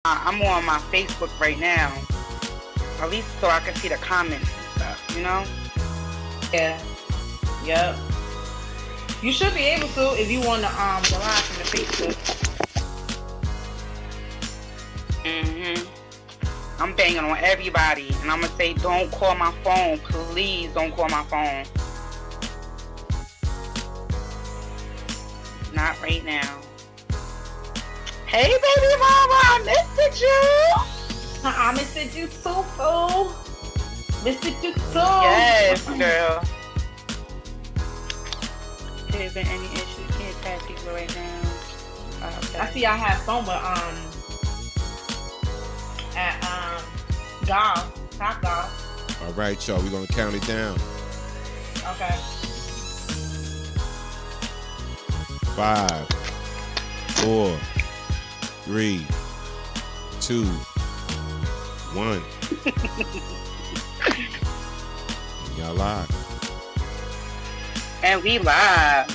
I'm on my Facebook right now, at least so I can see the comments and stuff, you know? Yeah. Yep. You should be able to if you want to go live from the Facebook. hmm I'm banging on everybody, and I'm gonna say, don't call my phone, please. Don't call my phone. Not right now. Hey, baby mama, I missed you. I missed you too, fool. Missed you Yes, too. girl. Has been any issues? Can't tag people right now. I Okay. see I have fun with at golf, top golf. All right, y'all. We're gonna count it down. Okay. 5, 4, 3, 2, 1. Y'all live. And we live.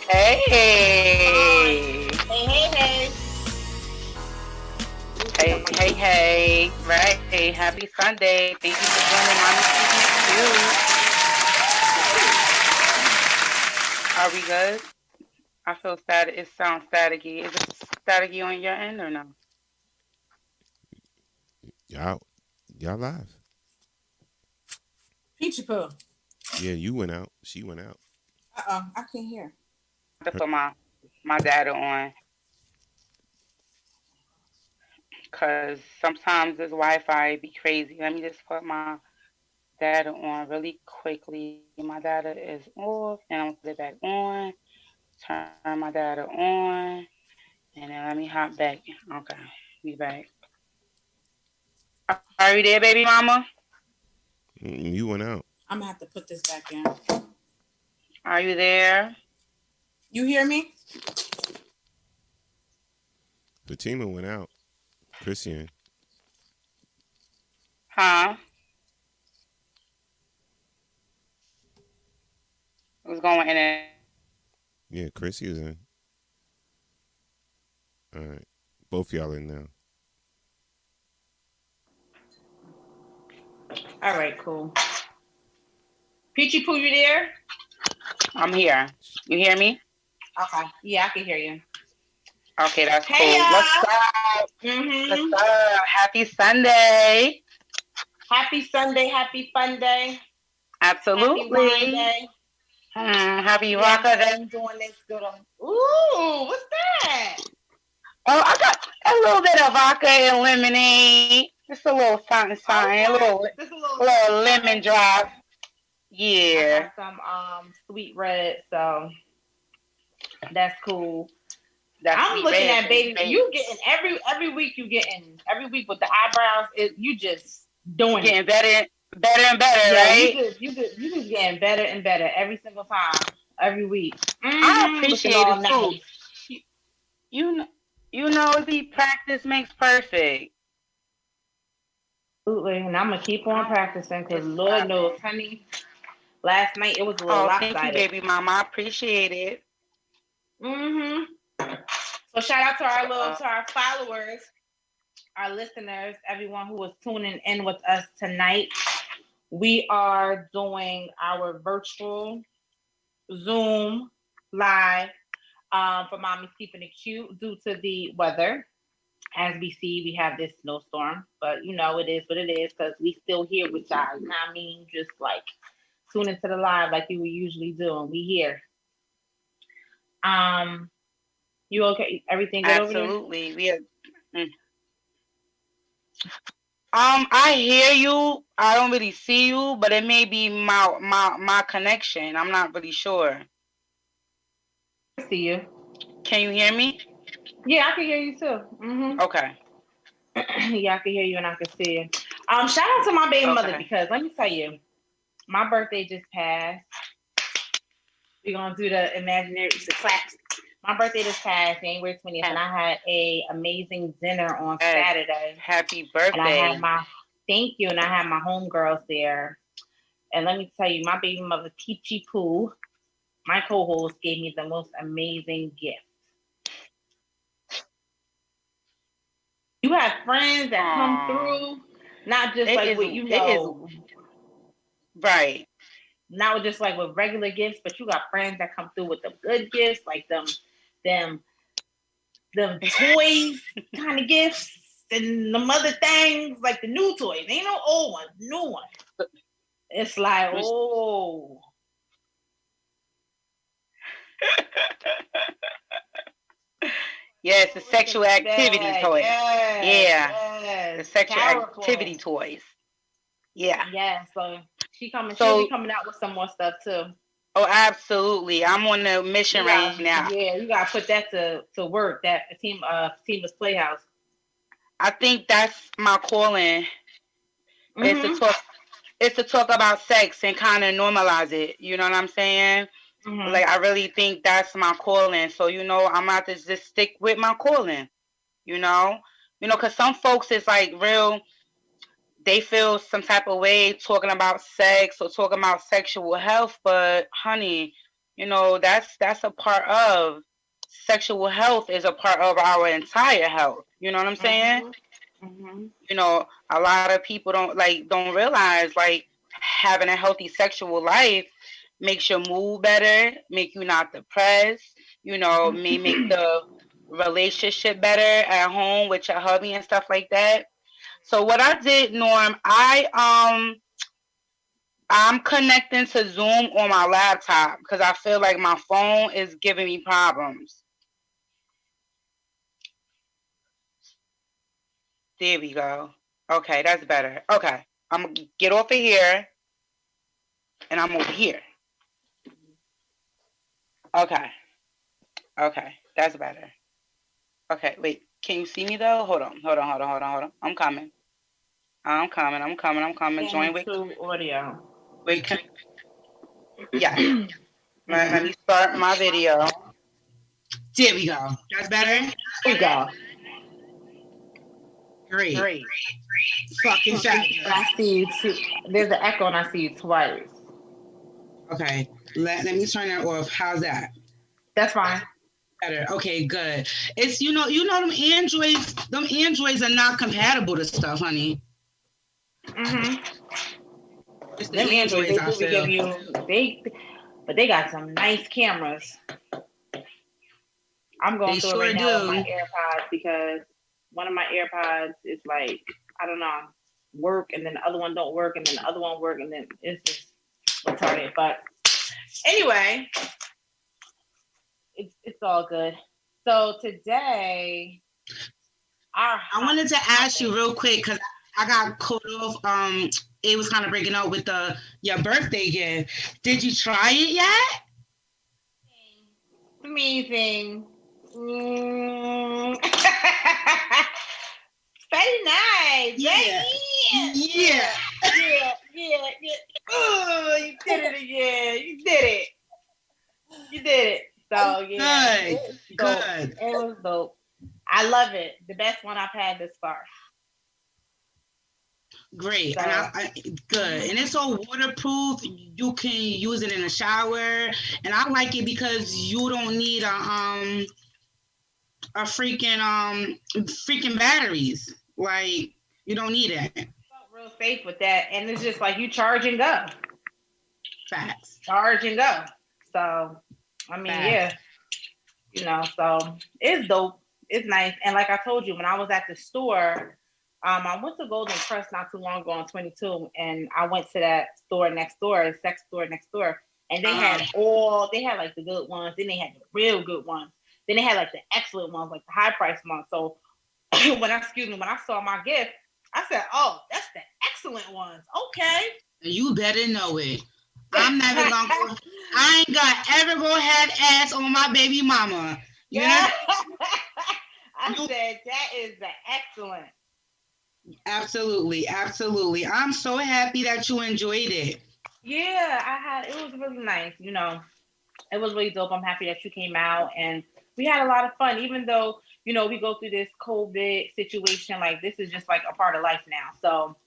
Hey. Hey, hey, hey. Hey. Right. Hey, happy Sunday. Thank you for joining Mommy Keepin. Are we good? I feel static. It sounds staticky. Is it staticky on your end or no? Y'all, y'all live. Peachy Poo. Yeah, you went out. She went out. I can't hear. I have to put my data on because sometimes this Wi-Fi be crazy. Let me just put my data on really quickly. My data is off, and I'm gonna put it back on. Turn my data on, and then let me hop back. Okay, we back. Are you there, baby mama? You went out. I'm gonna have to put this back in. Are you there? You hear me? Fatima went out. Christian. Huh? What's going in and out? Yeah, Chrissy is in. All right. Both y'all in now. All right, cool. Peachy Poo, you there? I'm here. You hear me? Okay. Yeah, I can hear you. Okay, that's Hey, cool. Let's y'all. start. Let's Mm-hmm. start. Happy Sunday. Happy Sunday. Happy Fun Day. Happy Wine Absolutely. Day. Happy We out Rocker here Day. enjoying this good old. Ooh, what's that? Oh, I got a little bit of vodka and lemonade. Just a little something, something. A Okay. little, Just a little something, little lemon something. drop. I Yeah. got some sweet red, so that's cool. That I'm sweet looking red at is baby. babe. You getting every week. You getting every week with the eyebrows. You just doing it. Getting better and better, Yeah, right? you just getting better and better every single time, every week. I Looking appreciate all it too. nice. You, you know, the practice makes perfect. Absolutely, and I'm gonna keep on practicing because It's Lord knows, popping. honey. Last night it was a little Oh, thank you, lopsided. baby mama. I appreciate it. hmm So shout out to Uh, our followers, our listeners, everyone who is tuning in with us tonight. We are doing our virtual Zoom live for Mommy's Keeping It Cute due to the weather. As we see, we have this snowstorm, but you know it is what it is because we still here with y'all. You know what I mean? Just like tune into the live like you would usually do, and we here. Um, you okay? Everything good over there? absolutely. We are. mm. I hear you. I don't really see you, but it may be my connection. I'm not really sure. I see you. Can you hear me? Yeah, I can hear you too. Okay. Yeah, I can hear you and I can see you. Shout out to my baby mother Okay. because let me tell you, my birthday just passed. We're gonna do the claps. My birthday just passed, January 20th, and I had a amazing dinner on Yes. Saturday. Happy And I had birthday. my thank you, and I had my homegirls there. And let me tell you, my baby mother Peachy Poo, my co-host, gave me the most amazing gift. friends that come Aw. through, not just It like is. with It is right. not just like with regular gifts, but you got friends that come through with the good gifts, like them them toys kind of gifts and the other things, like the new toys. Ain't no old ones, new ones. It's like, oh, Yes, the what's in sexual the activity bag? toys. Yes, Yeah, the yes. sexual activity Powerful. toys. Yeah. Yeah, so she'll be So, coming out with some more stuff too. oh, absolutely. I'm on a mission You right got now. yeah, you gotta put that to work. That Teamless Playhouse. I think that's my calling is to Mhm. talk is to talk about sex and kind of normalize it. You know what I'm saying? Mhm. Like I really think that's my calling. So I'm about to just stick with my calling. You know, because some folks is like real. They feel some type of way talking about sex or talking about sexual health, but honey, that's a part of sexual health is a part of our entire health. You know what I'm saying? Mhm. Mhm. A lot of people don't realize like having a healthy sexual life makes your mood better, make you not depressed, may make the relationship better at home with your hubby and stuff like that. So what I did, Norm, I'm connecting to Zoom on my laptop because I feel like my phone is giving me problems. There we go. Okay, that's better. Okay, I'm gonna get off of here and I'm over here. Okay, okay, that's better. Okay, wait, can you see me though? Hold on. I'm coming. I'm coming. Join with Into audio. with yes. Let Mhm. me start my video. There we go. That's better. There we go. Great. Great. Fucking And I fabulous. see you too. There's an echo, and I see you twice. Okay, let me turn that off. How's that? That's fine. Better. Okay, good. It's them androids are not compatible to stuff, honey. Mhm. It's Them the androids, androids they I do be give feel. you but they got some nice cameras. I'm going They through it sure right now with my do. AirPods because one of my AirPods is like, I don't know, work, and then the other one don't work, and then the other one work, and then it's just retarded. But anyway, it's all good. So today, our I hot wanted to ask topic. you real quick because I got caught off. It was kind of breaking up with the your birthday gift. Did you try it yet? Amazing. Mm. Very nice. Very Yeah. yeah. Yeah. Yeah. Oh, you did it again. You did it. You did it. So yeah, Good. it was dope. Good. It was dope. I love it. The best one I've had this far. Great. And So good. And it's all waterproof. You can use it in the shower. And I like it because you don't need a freaking batteries. Like you don't need it. felt real safe with that, and it's just like you charge and go, Facts. charge and go. So I mean, Facts. yeah, So it's dope. It's nice. And like I told you, when I was at the store, I went to Golden Press not too long ago on 22, and I went to that store next door, a sex store next door, and Uh-huh. they had like the good ones, then they had the real good ones, then they had like the excellent ones, like the high price ones. So when I saw my gift, I said, "Oh, that's the excellent ones." Okay. You better know it. I'm never gonna go. I ain't gonna ever go have ass on my baby mama. You know? Yeah. I You said that is the excellent. absolutely, absolutely. I'm so happy that you enjoyed it. Yeah, it was really nice. It was really dope. I'm happy that you came out, and we had a lot of fun, even though, we go through this COVID situation. Like, this is just like a part of life now. So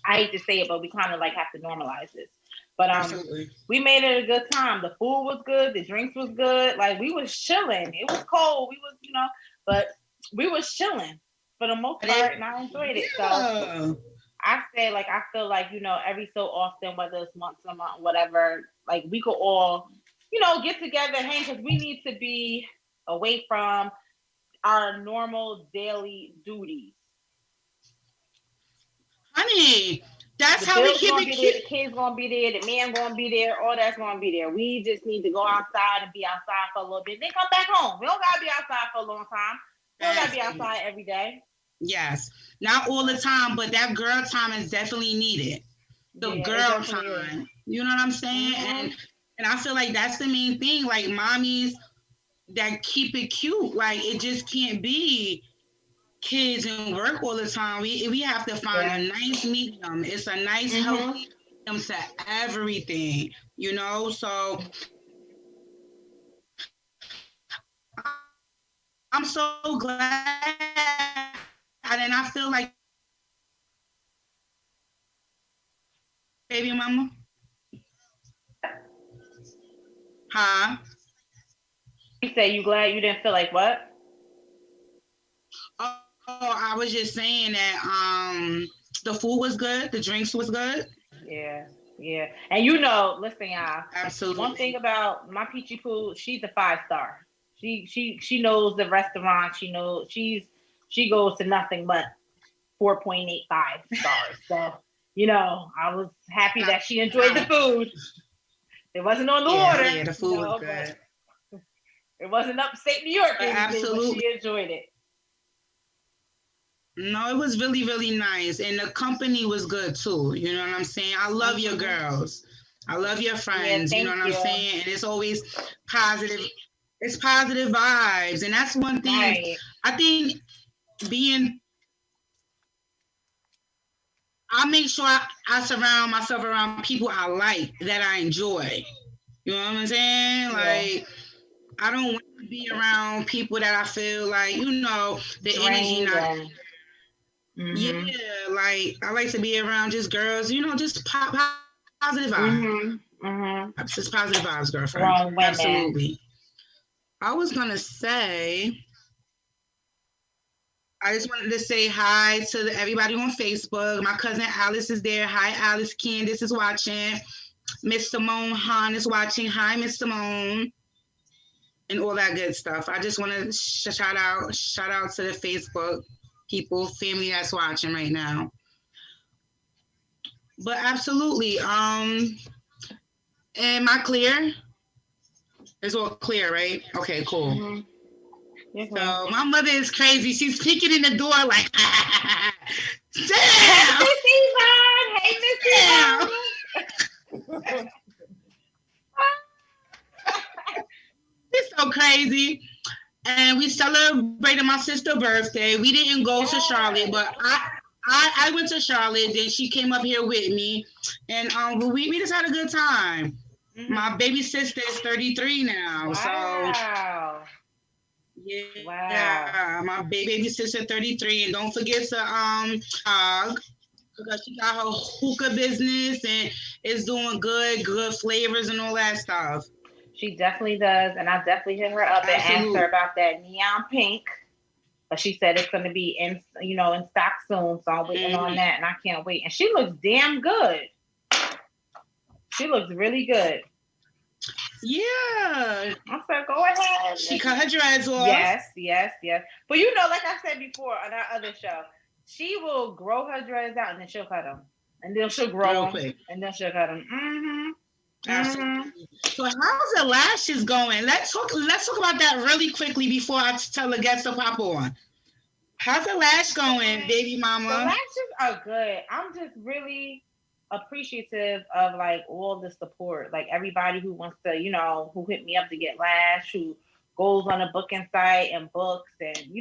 I hate to say it, but we kind of like have to normalize this. But Absolutely. we made it a good time. The food was good, the drinks was good. Like, we was chilling. It was cold. We was, but we was chilling. for the most But part, and I enjoyed it. So yeah. I say, like, I feel like, every so often, whether it's once a month, whatever, like, we could all, get together, hang, because we need to be away from our normal daily duties. Honey, that's The how we bills keep gonna it be there, cute. the kids gonna be there, the man gonna be there, all that's gonna be there. We just need to go outside and be outside for a little bit, then come back home. We don't gotta be outside for a long time. We don't gotta be Exactly. outside every day. Yes. Not all the time, but that girl time is definitely needed. The Yeah, it girl definitely is. time. You know what I'm saying? Mhm. And I feel like that's the main thing. Like mommies that keep it cute. Like it just can't be kids and work all the time. We have to find a Yeah. nice medium. It's a nice Mhm. healthy medium to everything. So I'm so glad, and then I feel like you know what, baby mama, huh? You say you glad you didn't feel like what? Oh, I was just saying that the food was good, the drinks was good. Yeah, yeah. And listen, y'all. One thing Absolutely. about my Peachy Poo, she's a 5 star. She knows the restaurant. She goes to nothing but 4.85 stars. So I was happy that she enjoyed the Wow. food. It wasn't on the Yeah, water, yeah, the food was but good. it wasn't upstate New York or But anything. But absolutely. she enjoyed it. No, it was really, really nice. And the company was good too. You know what I'm saying? I love your Hmm. girls. I love your Yeah, friends. You know thank what I'm you. saying? And it's always positive. It's positive vibes. And that's one thing Right. I think being, I make sure I surround myself around people I like, that I enjoy. You know what I'm saying? Yeah. Like, I don't want to be around people that I feel like, the energy Drained not. and. Yeah, Mhm. like I like to be around just girls, just positive vibes. Mhm. Just Mhm. positive vibes, girlfriend. Grown Absolutely. women. I was gonna say, I just wanted to say hi to everybody on Facebook. My cousin Alice is there. Hi, Alice. Candace is watching. Miss Simone Han is watching. Hi, Miss Simone, and all that good stuff. I just want to shout out to the Facebook people, family that's watching right now. But absolutely, am I clear? It's all clear, right? Okay, cool. Mhm. Okay. So my mother is crazy. She's peeking in the door like, Hey, damn, Miss Yvonne. Hey, damn. Miss Yvonne. It's so crazy. And we celebrated my sister's birthday. We didn't go to Charlotte, Yes. but I went to Charlotte. Then she came up here with me, and we just had a good time. My Mhm. baby sister is 33 now, so Wow. yeah, Wow. my baby sister 33, and don't forget to dog, because she got her hookah business and is doing good flavors and all that stuff. She definitely does, and I definitely hit her up and asked her Absolutely. about that neon pink. But she said it's going to be in stock soon, so I'm waiting on Hmm. that, and I can't wait. And she looks damn good. She looks really good. Yeah, I said, go ahead. she cut her dreads off Yes, yes, yes. But like I said before on our other show, she will grow her dreads out and then she'll cut them, and then she'll grow real them, quick. and then she'll cut them. Mhm. Absolutely. So how's the lashes going? Let's talk about that really quickly before I tell the guests to pop on. How's the lash going, Mhm. baby The mama? lashes are good. I'm just really appreciative of like all the support, like everybody who wants to, who hit me up to get lash, who goes on a booking site and books, and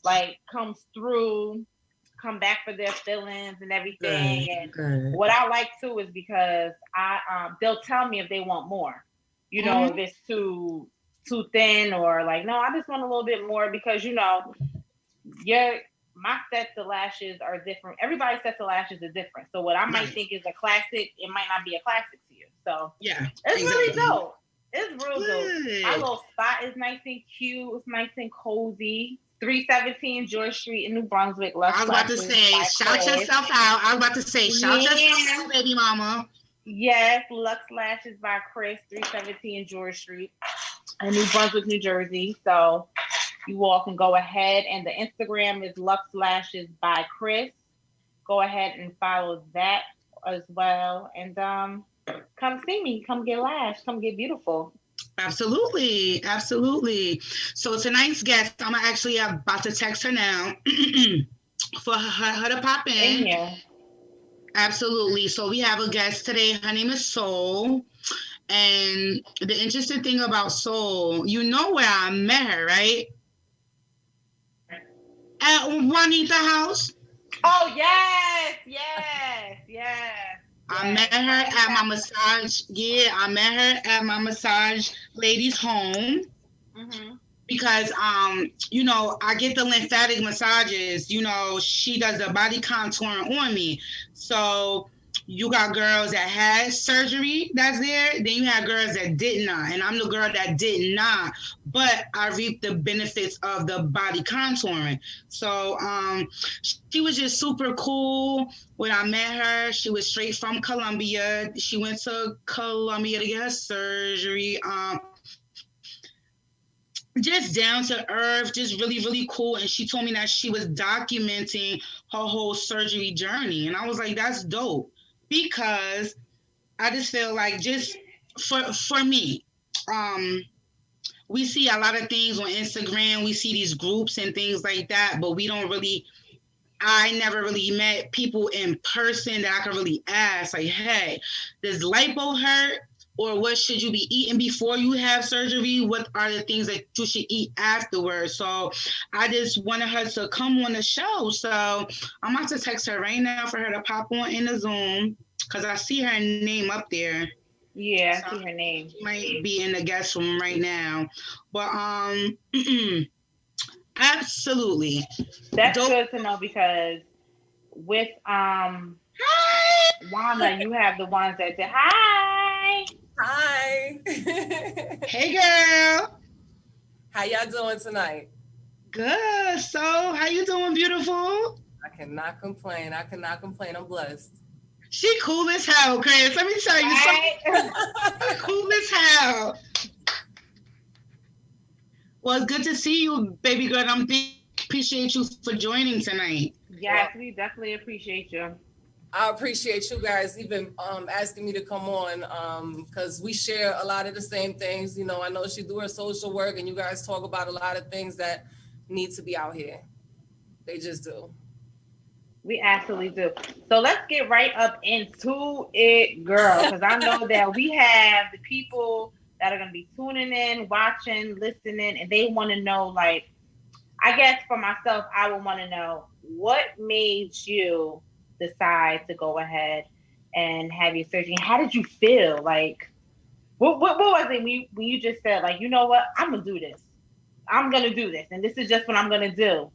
like comes through, come back for their fillings and everything. Good, And good. what I like too is because they'll tell me if they want more, if Hmm. it's too thin, or like, no, I just want a little bit more, because your my sets of lashes are different. Everybody's sets of lashes are different. So what I might Right. think is a classic, it might not be a classic to you. So Yeah, it's really exactly. dope. It's real dope. Our Good. little spot is nice and cute. It's nice and cozy. 317 George Street in New Brunswick. Lux I was about to Lashes say, by shout Chris. yourself out. I was about to say, shout yourself Yeah. out, baby mama. Yes, Lux Lashes by Chris, 317 George Street in New Brunswick, New Jersey. So you all can go ahead, and the Instagram is Lux Lashes by Chris. Go ahead and follow that as well. And come see me, come get lashed, come get beautiful. Absolutely, absolutely. So tonight's guest, I'm actually about to text her now for her to pop In in. here. Absolutely. So we have a guest today. Her name is Soul. And the interesting thing about Soul, you know where I met her, right? At Juanita House. Oh yes, yes, yes. I met her at my massage. Yeah, I met her at my massage lady's home. Mm-hmm. Because you know, I get the lymphatic massages, you know, she does the body contouring on me. So you got girls that had surgery that's there, then you have girls that did not. And I'm the girl that did not, but I reaped the benefits of the body contouring. So she was just super cool. When I met her, she was straight from Colombia. She went to Colombia to get her surgery. Just down to earth, just really, really cool. And she told me that she was documenting her whole surgery journey. And I was like, that's dope. Because I just feel like just for me, we see a lot of things on Instagram. We see these groups and things like that, but we don't really I never really met people in person that I could really ask, like, hey, does lipo hurt? Or what should you be eating before you have surgery? What are the things that you should eat afterwards? So I just wanted her to come on the show. So I'm about to text her right now for her to pop on in the Zoom because I see her name up there. Yeah, I see her name. She might be in the guest room right now. But absolutely. That's good to know because with Wana, you have the ones that say hi. Hi. Hey girl. How y'all doing tonight? Good. So how you doing, beautiful? I cannot complain. I'm blessed. She cool as hell, Chris. Let me tell you something. Cool as hell. Well, it's good to see you, baby girl. Appreciate you for joining tonight. Yes, we definitely appreciate you. I appreciate you guys even asking me to come on because we share a lot of the same things. You know, I know she do her social work and you guys talk about a lot of things that need to be out here. They just do. We absolutely do. So let's get right up into it, girl, because I know that we have the people that are going to be tuning in, watching, listening, and they want to know, like, I guess for myself, I would want to know what made you decide to go ahead and have your surgery. How did you feel? Like, what was it when you just said, like, you know what, I'm gonna do this. I'm gonna do this, and this is just what I'm gonna do.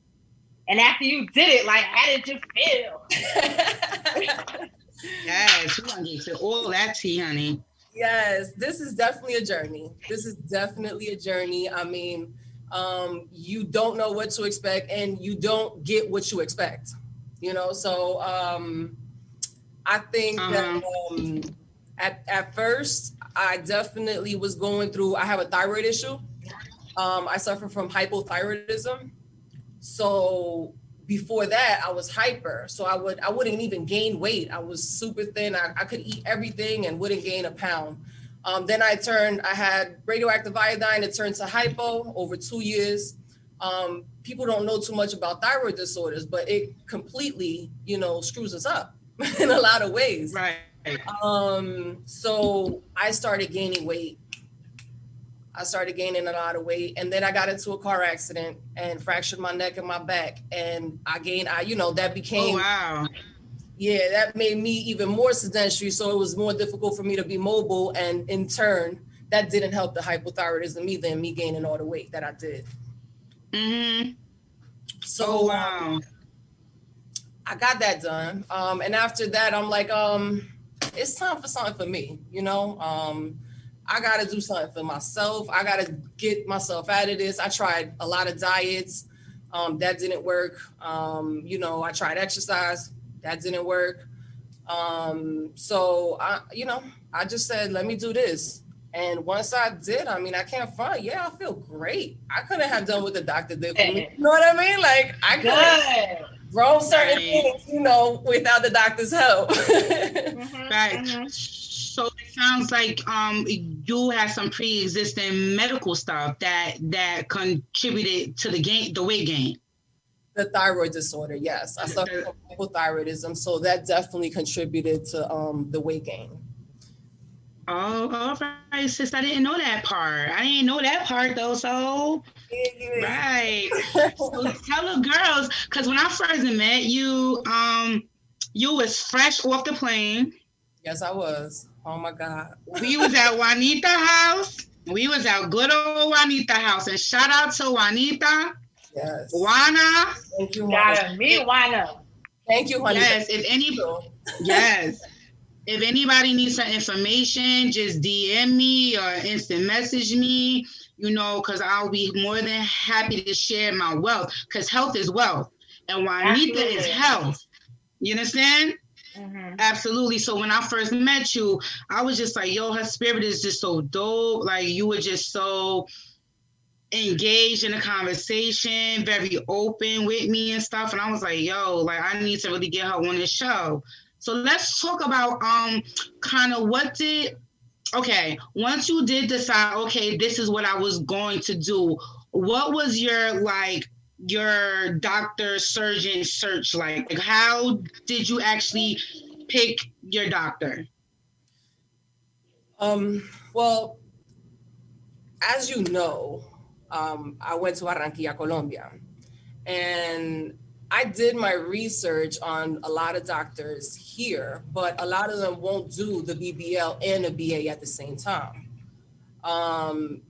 And after you did it, like, how did you feel? Yes, we're gonna get to all that tea, honey. Yes, this is definitely a journey. I mean, you don't know what to expect, and you don't get what you expect. You know, so I think that at first I definitely was going through. I have a thyroid issue. I suffer from hypothyroidism. So before that, I was hyper. So I wouldn't even gain weight. I was super thin. I could eat everything and wouldn't gain a pound. Then I had radioactive iodine. It turned to hypo over 2 years. People don't know too much about thyroid disorders, but it completely, screws us up in a lot of ways. Right. So I started gaining weight. I started gaining a lot of weight, and then I got into a car accident and fractured my neck and my back, and that became, oh, wow. Yeah, that made me even more sedentary. So it was more difficult for me to be mobile, and in turn, that didn't help the hypothyroidism either, and me gaining all the weight that I did. Mm-hmm. So oh, wow. I got that done, and after that, I'm like, it's time for something for me, I got to do something for myself. I got to get myself out of this. I tried a lot of diets. That didn't work. I tried exercise. That didn't work. So I just said, let me do this. And once I did, I mean, I can't front. Yeah, I feel great. I couldn't have done what the doctor did for me. You know what I mean? Like I could grow certain things, without the doctor's help. Right. So it sounds like you had some pre-existing medical stuff that contributed to the weight gain. The thyroid disorder, yes. I suffer from hypothyroidism, so that definitely contributed to the weight gain. Oh, all right, sis. I didn't know that part. I didn't know that part though. So, right. So tell the girls, because when I first met you, you was fresh off the plane. Yes, I was. Oh my God. We was at Juanita house. We was at good old Juanita house, and shout out to Juanita. Yes. Juana. Thank you, Juana. Me, Juana. Thank you, Juanita. Yes. If anybody needs some information, just DM me or instant message me, because I'll be more than happy to share my wealth, because health is wealth and Juanita is health. You understand? Mm-hmm. Absolutely. So when I first met you, I was just like, yo, her spirit is just so dope. Like you were just so engaged in the conversation, very open with me and stuff. And I was like, yo, like I need to really get her on this show. So let's talk about kind of once you did decide, okay, this is what I was going to do, what was your doctor surgeon search like? Like how did you actually pick your doctor? Well, as you know, I went to Barranquilla, Colombia, and I did my research on a lot of doctors here, but a lot of them won't do the BBL and the BA at the same time.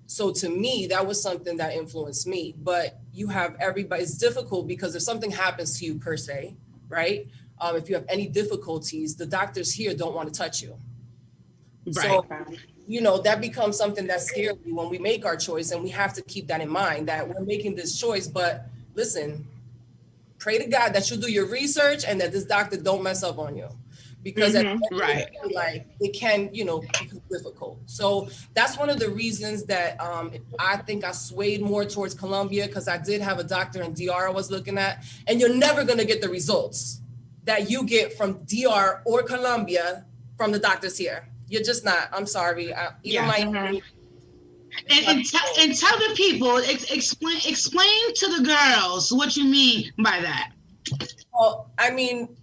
So to me, that was something that influenced me. But you have everybody, it's difficult because if something happens to you per se, right? If you have any difficulties, the doctors here don't want to touch you. Right. So, that becomes something that scares me when we make our choice, and we have to keep that in mind that we're making this choice. But listen, pray to God that you do your research and that this doctor don't mess up on you, because it can, become difficult. So that's one of the reasons that I think I swayed more towards Colombia, because I did have a doctor in DR I was looking at, and you're never going to get the results that you get from DR or Colombia from the doctors here. You're just not. I'm sorry. And tell the people, explain to the girls what you mean by that. Well, I mean,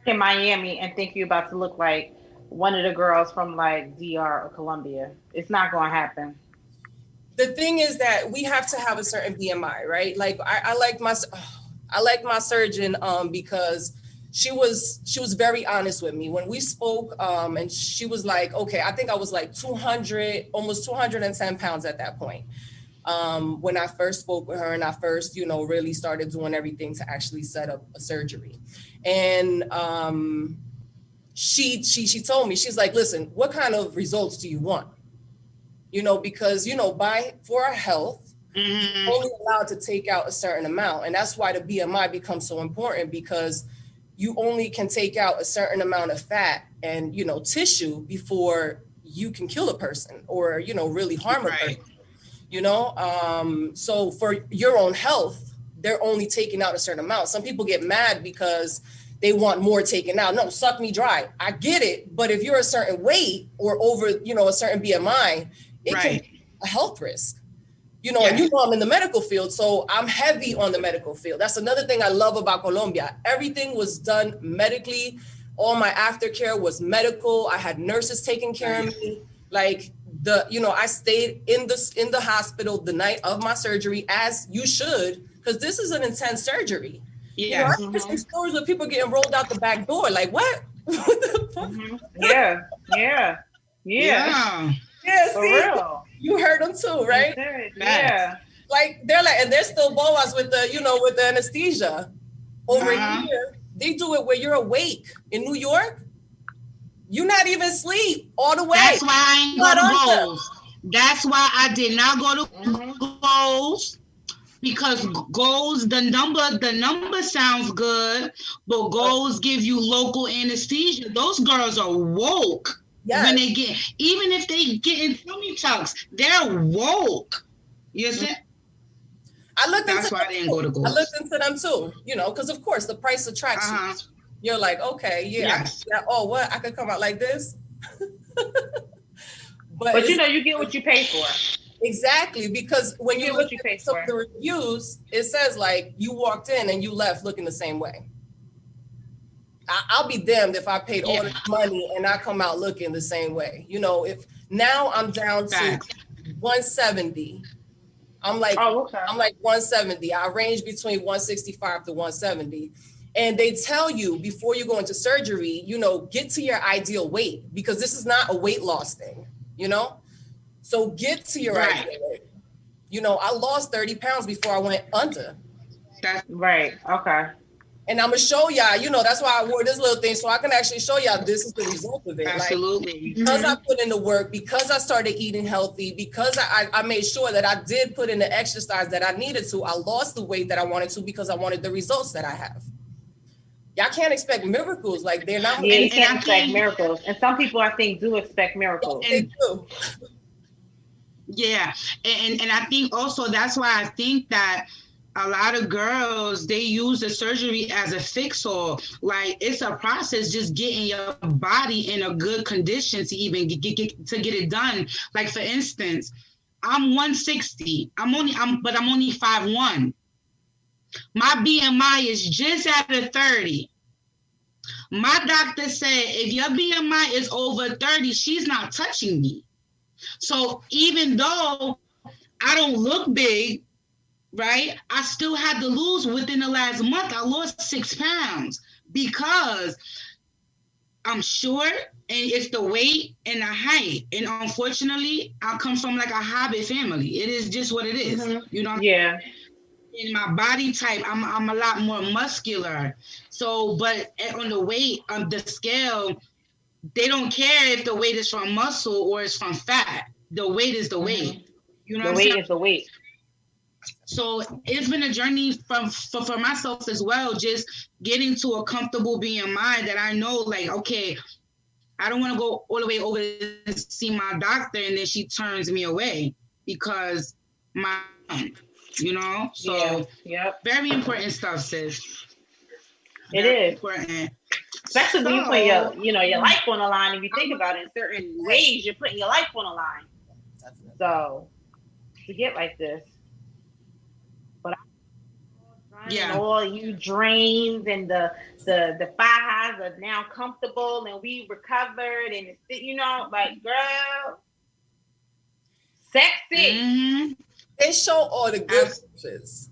in Miami and think you're about to look like one of the girls from like DR or Colombia. It's not going to happen. The thing is that we have to have a certain BMI, right? Like I like my surgeon because she was very honest with me when we spoke, and she was like, okay, I think I was like 200, almost 210 pounds at that point. When I first spoke with her and I first, really started doing everything to actually set up a surgery. And she told me, she's like, listen, what kind of results do you want? Because, for our health, you're only allowed to take out a certain amount. And that's why the BMI becomes so important, because you only can take out a certain amount of fat and, tissue before you can kill a person or, really harm a person, so for your own health, they're only taking out a certain amount. Some people get mad because they want more taken out. No, suck me dry. I get it. But if you're a certain weight or over, a certain BMI, it can be a health risk. And I'm in the medical field, so I'm heavy on the medical field. That's another thing I love about Colombia. Everything was done medically. All my aftercare was medical. I had nurses taking care of me. Like I stayed in the hospital the night of my surgery, as you should, because this is an intense surgery. Yeah. I've seen stories of people getting rolled out the back door. Like, what? What the fuck? Yeah. Yeah, for see, real. You heard them too, right? Yeah. Like they're still boas with the anesthesia. Over here, they do it where you're awake. In New York, you're not even asleep all the way. That's why I ain't go to Bowls. That's why I did not go to Bowls. because goals, the number sounds good, but goals give you local anesthesia. Those girls are woke. Yes. When they get, even if they get in tummy tucks, they're woke. You see? I looked That's into why them I didn't go to too. I goals. looked into them too, because of course the price attracts you. You're like, okay, yeah, Yes. oh, what? I could come out like this? But you get what you pay for. Exactly, because when you look at some of for. the reviews, it says like you walked in and you left looking the same way. I'll be damned if I paid all this money and I come out looking the same way. If now I'm down to 170. I'm like 170. I range between 165 to 170. And they tell you before you go into surgery, get to your ideal weight, because this is not a weight loss thing, So get to your ideal weight. I lost 30 pounds before I went under. That's right. Okay. And I'm gonna show y'all, that's why I wore this little thing, so I can actually show y'all this is the result of it. Absolutely. Like, because I put in the work, because I started eating healthy, because I made sure that I did put in the exercise that I needed to, I lost the weight that I wanted to because I wanted the results that I have. Y'all can't expect miracles. Like, they're not. Yeah, you can't expect miracles. And some people, I think, do expect miracles. They do. Yeah. And I think also that's why I think that a lot of girls, they use the surgery as a fix-all. Like, it's a process just getting your body in a good condition to even get it done. Like, for instance, I'm 160. I'm only 5'1". My BMI is just at a 30. My doctor said if your BMI is over 30, she's not touching me. So even though I don't look big, right, I still had to lose within the last month. I lost 6 pounds because I'm short, and it's the weight and the height. And unfortunately, I come from like a hobbit family. It is just what it is. Mm-hmm. Yeah. In my body type, I'm a lot more muscular. So, but on the weight, on the scale, they don't care if the weight is from muscle or it's from fat. The weight is the weight. You know, the weight is the weight. So it's been a journey for myself as well, just getting to a comfortable BMI that I know, like, okay, I don't want to go all the way over to see my doctor and then she turns me away because so very important stuff, sis. Very is important, especially when you put your life on the line. If you think about it, in certain ways, you're putting your life on the line. So to get like this, but all you drains and the thighs are now comfortable and we recovered and it's, like, girl, sexy. Mm-hmm. They show all the good pictures.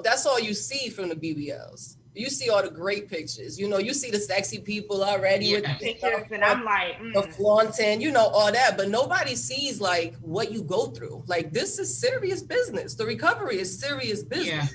That's all you see from the BBLs. You see all the great pictures. You see the sexy people already with the pictures, and I'm like, the flaunting, all that. But nobody sees like what you go through. Like, this is serious business. The recovery is serious business. Yeah.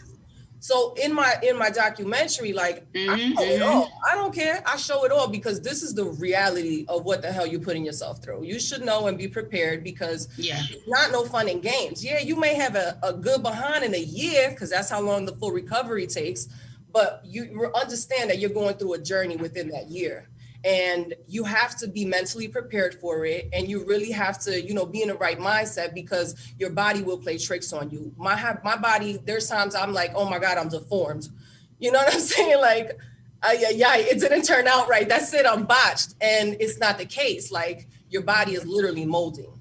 So in my documentary, like, I show it all. I don't care. I show it all because this is the reality of what the hell you're putting yourself through. You should know and be prepared because it's not no fun and games. Yeah, you may have a good behind in a year because that's how long the full recovery takes. But you understand that you're going through a journey within that year. And you have to be mentally prepared for it. And you really have to, be in the right mindset because your body will play tricks on you. My body, there's times I'm like, oh my God, I'm deformed. You know what I'm saying? Like, it didn't turn out right. That's it, I'm botched. And it's not the case. Like, your body is literally molding.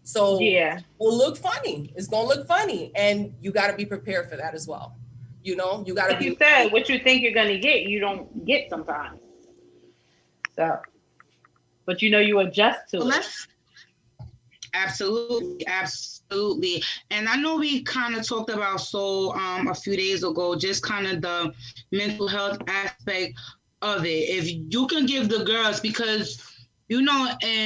So it will look funny. It's going to look funny. And you got to be prepared for that as well. You got to be. You said what you think you're going to get, you don't get sometimes. So, but you adjust to it. Absolutely. And I know we kind of talked about a few days ago, just kind of the mental health aspect of it. If you can give the girls, because in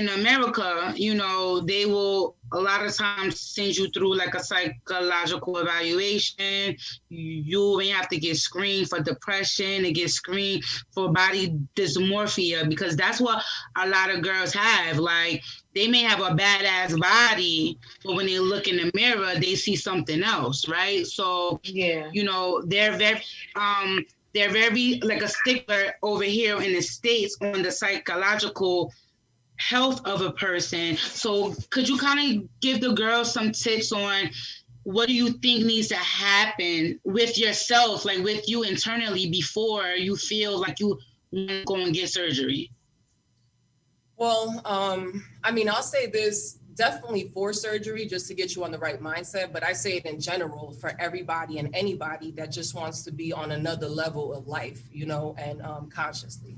America, they will a lot of times send you through like a psychological evaluation. You may have to get screened for depression and get screened for body dysmorphia, because that's what a lot of girls have. Like, they may have a badass body, but when they look in the mirror, they see something else, right? So, Yeah. you know, they're very like a stickler over here in the States on the psychological health of a person. So could you kind of give the girls some tips on what do you think needs to happen with yourself, like with you internally, before you feel like you want to go and get surgery? Well, I mean, I'll say this definitely for surgery just to get you on the right mindset, but I say it in general for everybody and anybody that just wants to be on another level of life, you know, and consciously.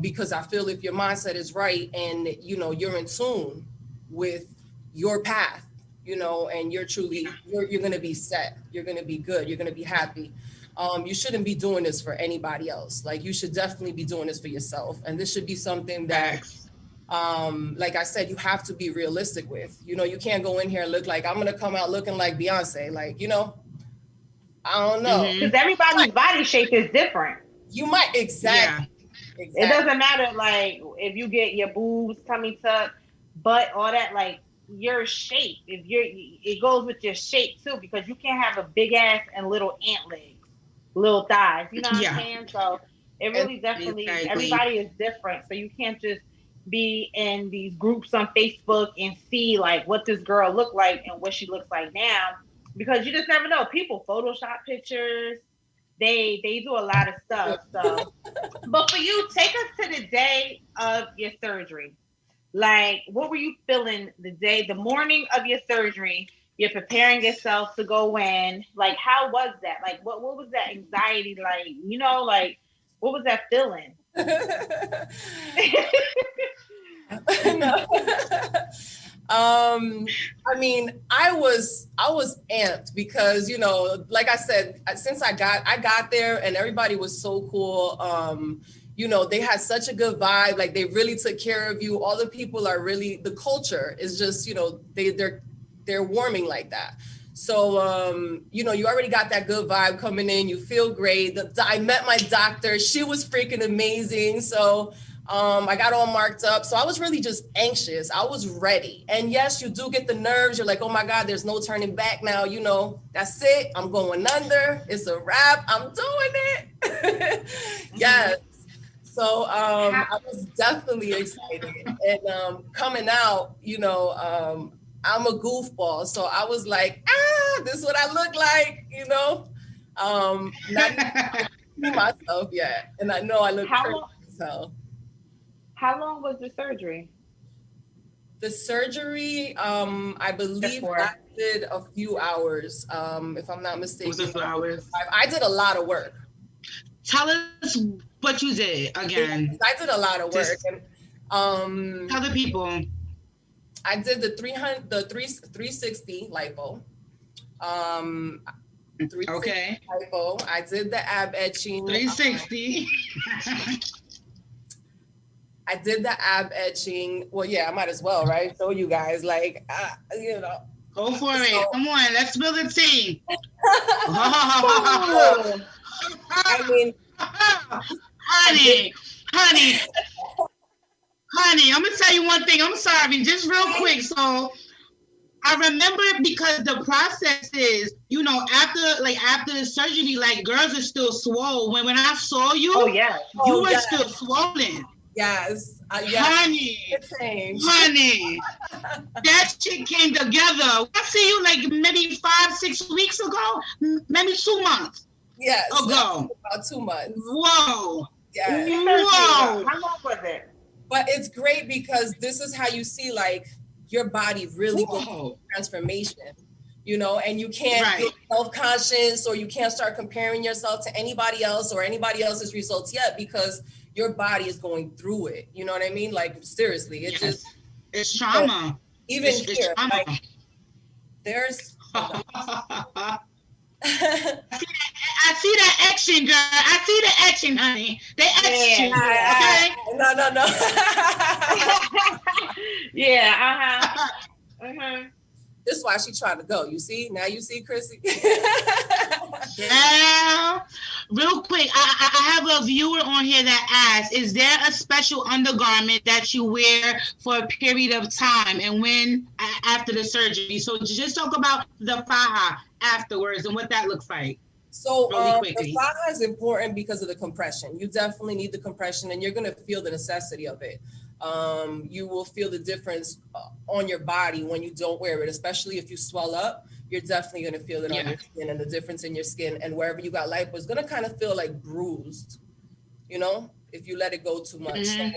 Because I feel if your mindset is right and, you know, you're in tune with your path, you know, and you're truly, you're going to be set, you're going to be good, you're going to be happy. You shouldn't be doing this for anybody else. Like you should definitely be doing this for yourself. And this should be something that like I said, you have to be realistic with. You know, you can't go in here and look like I'm gonna come out looking like Beyonce. Like, you know, I don't know. Because everybody's body shape is different. You might exactly. It doesn't matter like if you get your boobs, tummy tuck, butt, all that. Like your shape, if you're, it goes with your shape too. Because you can't have a big ass and little ant legs, little thighs. You know what I'm saying? So it really definitely everybody is different. So you can't just be in these groups on Facebook and see like what this girl looked like and what she looks like now, because you just never know. People Photoshop pictures. They do a lot of stuff. So, but for you, take us to the day of your surgery. Like, what were you feeling the morning of your surgery? You're preparing yourself to go in. Like, how was that? Like, what was that anxiety like? You know, like, what was that feeling? I mean, I was amped because, you know, like I said, since I got there and everybody was so cool. You know, they had such a good vibe. Like they really took care of you. All the people are really, the culture is just, you know, they're warming like that. So, you know, you already got that good vibe coming in. You feel great. I met my doctor. She was freaking amazing. So, I got all marked up. So I was really just anxious. I was ready. And yes, you do get the nerves. You're like, oh my God, there's no turning back now. You know, that's it. I'm going under. It's a wrap. I'm doing it. Yes. So I was definitely excited. And coming out, you know, I'm a goofball. So I was like, this is what I look like, you know. Not see myself yet. And I know I look crazy as hell. How long was the surgery? The surgery, I believe I did a few hours, if I'm not mistaken. Was it a few hours? I did a lot of work. Tell us what you did again. I did a lot of work. And, tell the people. I did the 360 lipo. 360 lipo. I did the ab etching. 360. I did the ab etching. Well, yeah, I might as well, right? Show you guys, like, you know. Go for it. Come on, let's build a team. I mean, honey, I'm gonna tell you one thing. I'm sorry, just real quick. So I remember because the process is, you know, after the surgery, like girls are still swole. When I saw you, you were still swollen. Yes. Honey, that shit came together. I see you like maybe 5-6 weeks ago, maybe 2 months. Yes. Ago. About 2 months. Whoa. Yeah. Whoa. How long was it? But it's great because this is how you see like your body really goes through transformation, you know, and you can't get self-conscious or you can't start comparing yourself to anybody else or anybody else's results yet because your body is going through it. You know what I mean? Like seriously, it's trauma. Even it's here, trauma. Like there's. I see that action, girl. I see the action, honey. They action, okay? No. Yeah. This is why she trying to go. You see? Now you see, Chrissy. Yeah. Real quick, I have a viewer on here that asks, is there a special undergarment that you wear for a period of time and when after the surgery? So just talk about the faja afterwards and what that looks like So really the quickly. faja is important because of the compression. You definitely need the compression, and you're going to feel the necessity of it. You will feel the difference on your body when you don't wear it, especially if you swell up. You're definitely going to feel it on your skin, and the difference in your skin, and wherever you got lipo is going to kind of feel like bruised, if you let it go too much. So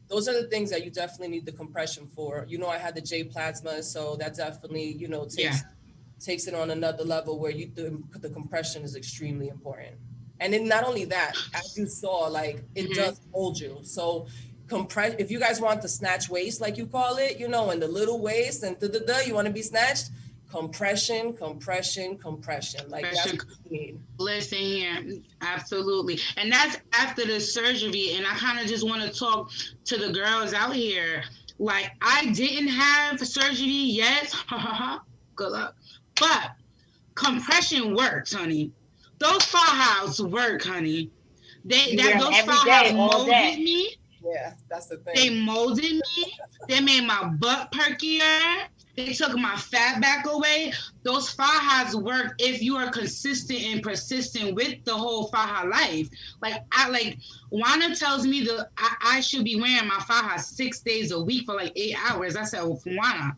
those are the things that you definitely need the compression for. I had the J plasma, so that definitely, takes it on another level where the compression is extremely important. And then not only that, as you saw, like it does hold you. So compress, if you guys want the snatch waist, like you call it, and the little waist and you want to be snatched, compression. Like that's what you need. Listen here, absolutely. And that's after the surgery. And I kind of just want to talk to the girls out here. Like, I didn't have surgery yet. Good luck. But compression works, honey. Those fajas work, honey. Those fajas molded me. Yeah, that's the thing. They molded me. They made my butt perkier. They took my fat back away. Those fajas work if you are consistent and persistent with the whole faja life. Like Juana tells me that I should be wearing my faja 6 days a week for like 8 hours. I said, well, Juana,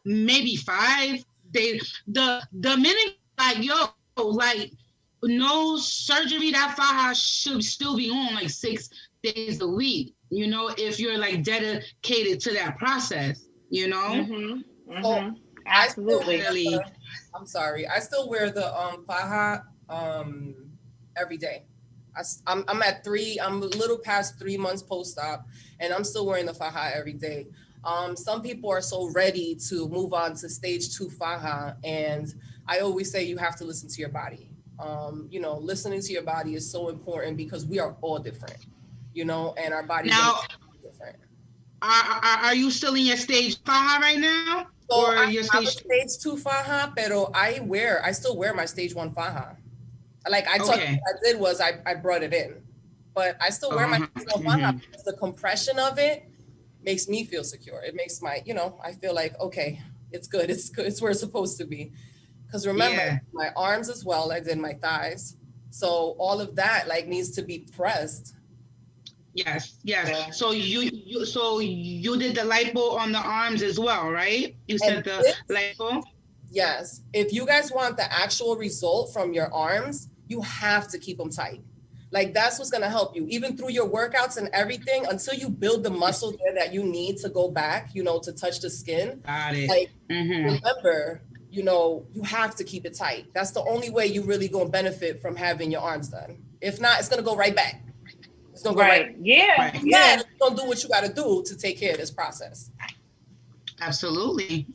maybe 5 days. The minute like, yo, like no surgery, that faja should still be on like 6 days a week, if you're like dedicated to that process. Mm-hmm. Absolutely. I'm sorry. I still wear the faja every day. I'm at 3. I'm a little past 3 months post-op, and I'm still wearing the faja every day. Some people are so ready to move on to stage 2 faja, and I always say you have to listen to your body. Listening to your body is so important because we are all different, and our bodies are different. Are you still in your stage faja right now? So I'm a stage 2 faja, pero I still wear my stage 1 faja. Like what I did was I brought it in, but I still wear my stage 1 faja because the compression of it makes me feel secure. It makes I feel like, okay, it's good. It's where it's supposed to be. Because remember, my arms as well, I did my thighs. So all of that needs to be pressed. Yes. So you did the lipo on the arms as well, right? You said the lipo? Yes. If you guys want the actual result from your arms, you have to keep them tight. Like that's what's going to help you, even through your workouts and everything, until you build the muscle there that you need to go back, to touch the skin. Got it. Remember, you have to keep it tight. That's the only way you really going to benefit from having your arms done. If not, it's going to go right back. It's going to go right. Yeah. You're going to do what you got to do to take care of this process. Absolutely.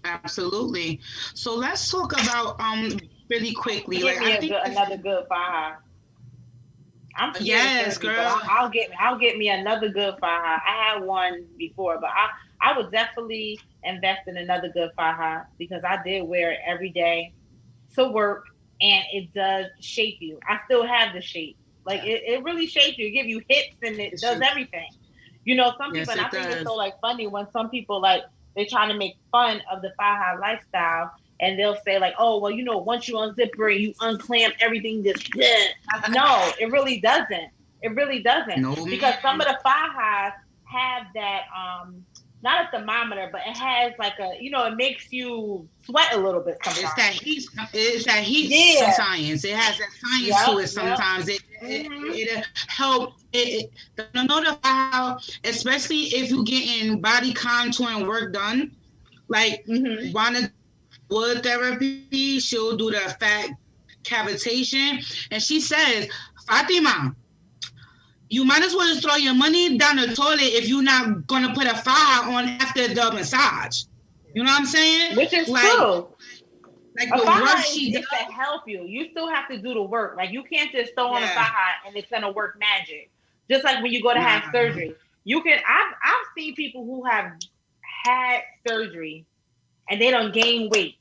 So let's talk about really quickly. Another good faja. Yes, girl. I'll get me another good faja. I had one before, but I would definitely invest in another good faja because I did wear it every day to work, and it does shape you. I still have the shape. Like it really shapes you. It gives you hips and it does everything. Some people, and I think it's so funny when some people they try to make fun of the faja lifestyle, and they'll say oh, well, once you unzip it, you unclamp everything. No, it really doesn't. It really doesn't. No, because some of the fajas have that not a thermometer, but it has it makes you sweat a little bit sometimes. It's that heat science. It has that science to it sometimes. It help. Notice how, especially if you getting body contouring work done, wanna wood therapy, she'll do the fat cavitation, and she says, Fatima, you might as well just throw your money down the toilet if you're not gonna put a faja on after the massage. You know what I'm saying? Which is true. Like the work she does to help you. You still have to do the work. Like you can't just throw on a faja and it's gonna work magic. Just like when you go to have surgery. You can. I've seen people who have had surgery and they don't gain weight.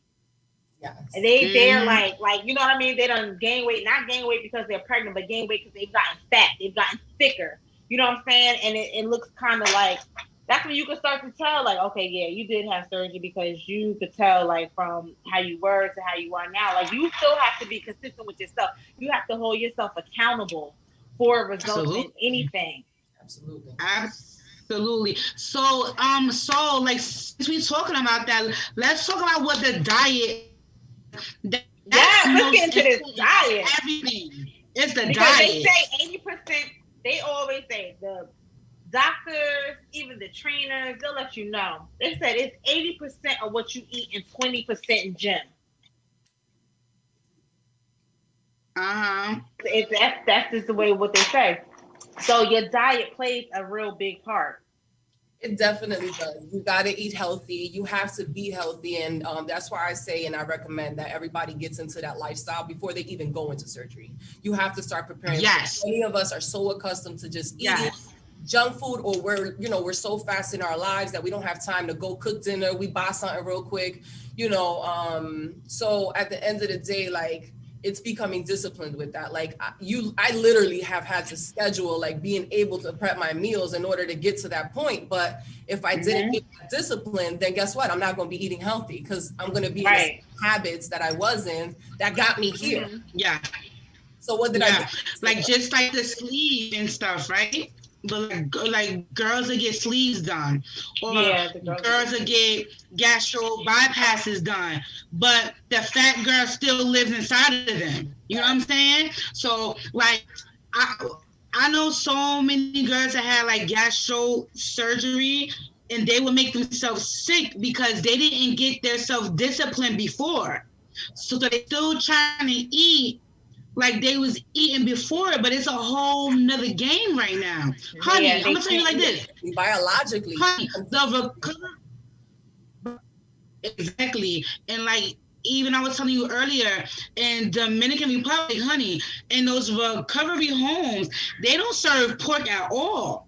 Yes. They're like you know what I mean. They done gain weight, not gain weight because they're pregnant, but gain weight because they've gotten fat, they've gotten thicker. You know what I'm saying? And it looks kind of like that's when you can start to tell, like, okay, yeah, you did have surgery because you could tell, like, from how you were to how you are now. Like, you still have to be consistent with yourself. You have to hold yourself accountable for results in Absolutely. anything. Absolutely. Absolutely. So like since we're talking about that, let's talk about what the diet is, because that's Yes, let's get most into this important out of diet everything. It's the because they diet. say 80%. They always say the doctors, even the trainers, they'll let you know. They said it's 80% of what you eat and 20% in gym. Uh-huh. That's just the way what they say. So your diet plays a real big part. It definitely does. You got to eat healthy. You have to be healthy. And that's why I say and I recommend that everybody gets into that lifestyle before they even go into surgery. You have to start preparing. Yes. Many of us are so accustomed to just eating Yes. junk food, or we're so fast in our lives that we don't have time to go cook dinner. We buy something real quick, so at the end of the day, like, it's becoming disciplined with that. Like, I literally have had to schedule, like, being able to prep my meals in order to get to that point. But if I didn't get that discipline, then guess what? I'm not going to be eating healthy because I'm going to be in the Right. same habits that I was in that got me here. Mhm. Yeah. So what did I do? Like just like the sleeve and stuff, right? But like girls that get sleeves done, or Yeah, the girls. girls that get gastro bypasses done, but the fat girl still lives inside of them. You know what I'm saying? So like I I know so many girls that had like gastro surgery and they would make themselves sick because they didn't get their self discipline before. So they still trying to eat like they was eating before, but it's a whole nother game right now. Honey, Yeah, I'm they gonna tell you can't. like this. Biologically. Honey, the exactly. And like even I was telling you earlier, in Dominican Republic, honey, in those recovery homes, they don't serve pork at all.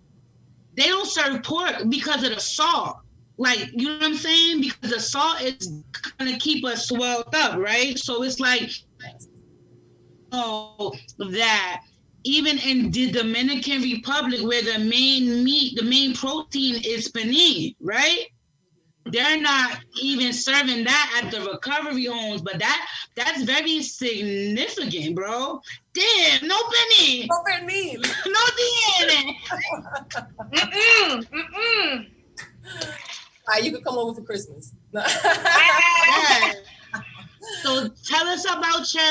They don't serve pork because of the salt. Like, you know what I'm saying? Because the salt is gonna keep us swelled up, right? So it's like that even in the Dominican Republic, where the main meat, the main protein is panini, right? They're not even serving that at the recovery homes, but that's very significant, bro. Damn, no penny, Open me. no DNA. You could come over for Christmas. Yeah. So tell us about your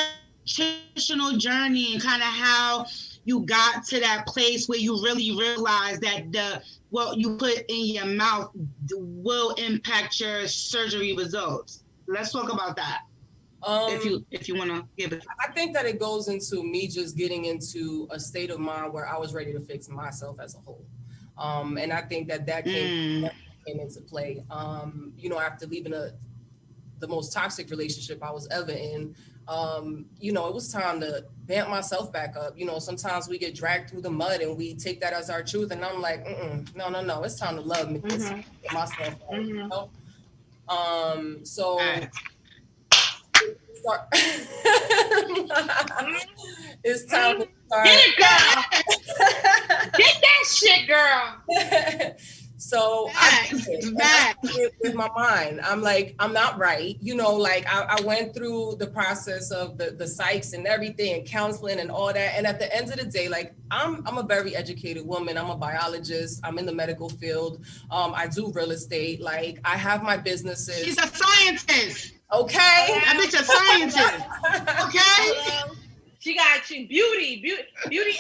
nutritional journey and kind of how you got to that place where you really realized that what you put in your mouth will impact your surgery results. Let's talk about that. If you want to give it. I think that it goes into me just getting into a state of mind where I was ready to fix myself as a whole. And I think that came into play. After leaving the most toxic relationship I was ever in, it was time to vamp myself back up. Sometimes we get dragged through the mud and we take that as our truth. And I'm like, no, it's time to love me. It's time to get myself right, So start. It's time to start. Get it, girl. Get that shit, girl. So I did it with my mind. I'm like, I'm not right. I went through the process of the psychs and everything and counseling and all that. And at the end of the day, like I'm a very educated woman. I'm a biologist. I'm in the medical field. I do real estate. Like I have my businesses. She's a scientist. Okay. That bitch a scientist. Okay. She got you beauty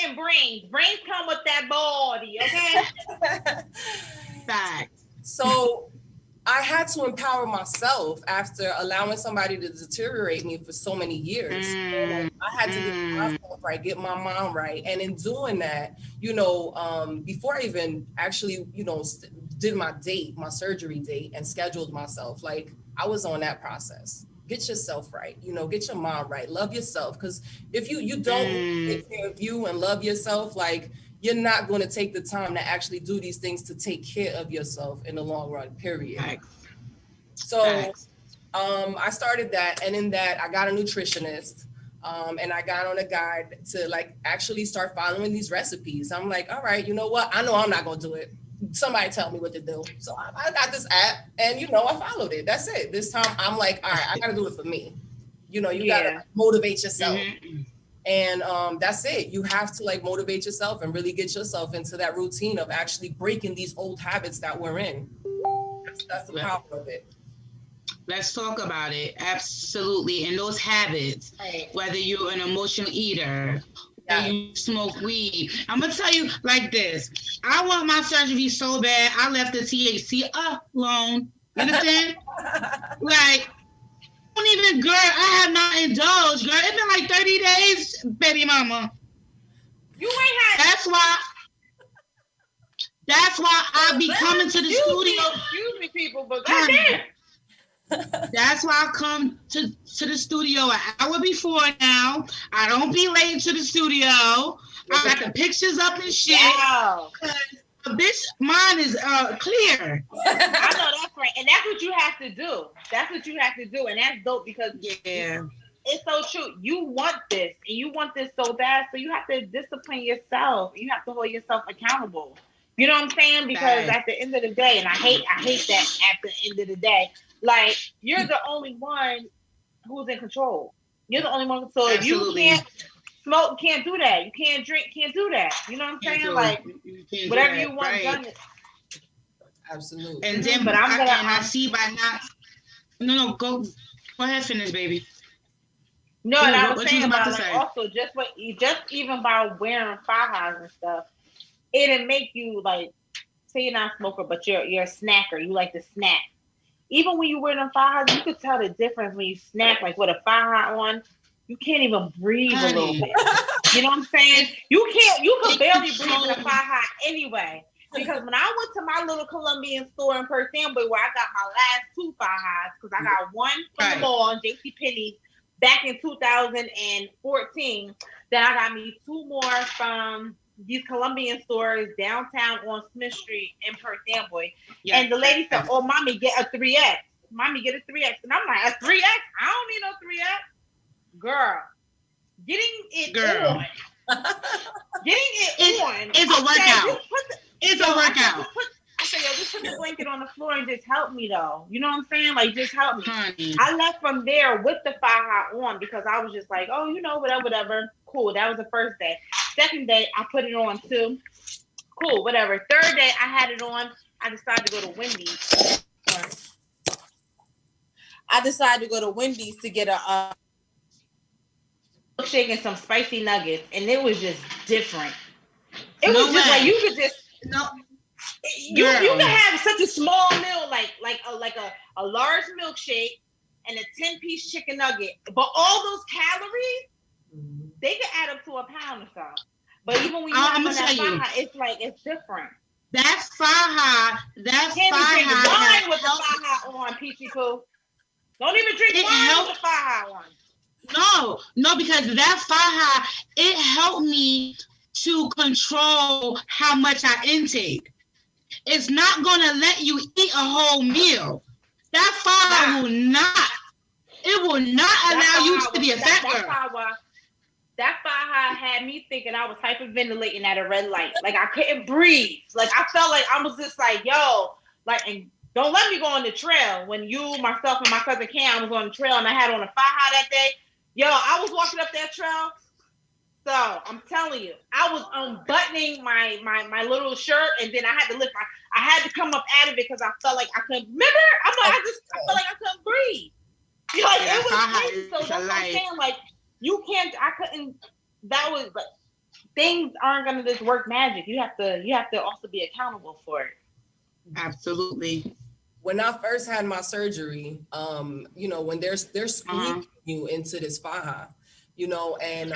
and brains. Brains come with that body, okay? Facts. So I had to empower myself after allowing somebody to deteriorate me for so many years. I had to get myself right, get my mind right. And in doing that, before I even actually, did my surgery date and scheduled myself, like I was on that process. Get yourself right, get your mind right, love yourself. Because if you don't take care of you and love yourself, like you're not going to take the time to actually do these things to take care of yourself in the long run, period. Right. So I started that, and in that, I got a nutritionist, and I got on a guide to like actually start following these recipes. I'm like, all right, you know what? I know I'm not gonna do it. Somebody tell me what to do. So I got this app, and I followed it. That's it. This time, I'm like, all right, I gotta do it for me. You gotta motivate yourself. Mm-hmm. And that's it. You have to like motivate yourself and really get yourself into that routine of actually breaking these old habits that we're in. That's the power of it. Let's talk about it. Absolutely. And those habits, whether you're an emotional eater or you smoke weed. I'm going to tell you like this. I want my surgery so bad, I left the THC alone. You understand? Like, don't even, girl, I have not indulged, girl. It's been like 30 days, baby mama. You ain't had. That's why I be coming to the studio. Excuse me, people, but goddamn. That's why I come to the studio an hour before now. I don't be late to the studio. I got the pictures up and shit. Wow. Bitch, mine is clear. I know that's right. And that's what you have to do. That's what you have to do. And that's dope because it's so true. You want this and you want this so bad. So you have to discipline yourself. You have to hold yourself accountable. You know what I'm saying? Because at the end of the day, and I hate that at the end of the day, like you're the only one who's in control. You're the only one. So if you can't smoke, can't do that. You can't drink, can't do that. You know what I'm saying? Like whatever you want done. Absolutely. And then, but I see by not. No, go ahead, finish, baby. No, and I was saying about like also just even by wearing fajas and stuff, it'll make you like say you're not a smoker, but you're a snacker. You like to snack. Even when you wear them fajas, you could tell the difference when you snack like with a faja on. You can't even breathe a little bit. You know what I'm saying? You could barely breathe in a faja anyway. Because when I went to my little Colombian store in Perth Amboy where I got my last 2 fajas, because I got one from the mall, JCPenney, back in 2014. Then I got me 2 more from these Colombian stores downtown on Smith Street in Perth Amboy. Yeah. And the lady said, "Oh, mommy, get a 3X. Mommy, get a 3X." And I'm like, "A 3X? I don't need no 3X." Girl, getting it on. It's a workout. It's a workout. I said, "Yo, just put the blanket on the floor and just help me, though." You know what I'm saying? Like, just help me. Honey. I left from there with the faja on because I was just like, "Oh, whatever. Cool." That was the first day. Second day, I put it on too. Cool, whatever. Third day, I had it on. I decided to go to Wendy's. To get a milkshake and some spicy nuggets, and it was just different. It was just like you could just you can have such a small meal like a large milkshake and a 10-piece chicken nugget, but all those calories they can add up to a pound or so. But even when you have that faja, it's different. That faja, drink wine with the faja on, Peachy Poo. Don't even drink wine with the faja on. No, because that faja, it helped me to control how much I intake. It's not gonna let you eat a whole meal. That faja will not allow you to be a fat girl. That faja had me thinking I was hyperventilating at a red light. Like I couldn't breathe. Like I felt like I was just like, yo, like, and don't let me go on the trail. When you, myself, and my cousin Cam was on the trail and I had on a faja that day, yo, I was walking up that trail. So I'm telling you, I was unbuttoning my little shirt, and then I had to I had to come up out of it because I felt like I couldn't. Remember? I felt like I couldn't breathe. You know, like it was crazy. So that's what I'm saying. Like I couldn't. That was like things aren't gonna just work magic. You have to also be accountable for it. Absolutely. When I first had my surgery, when they're squeezing you into this faja, and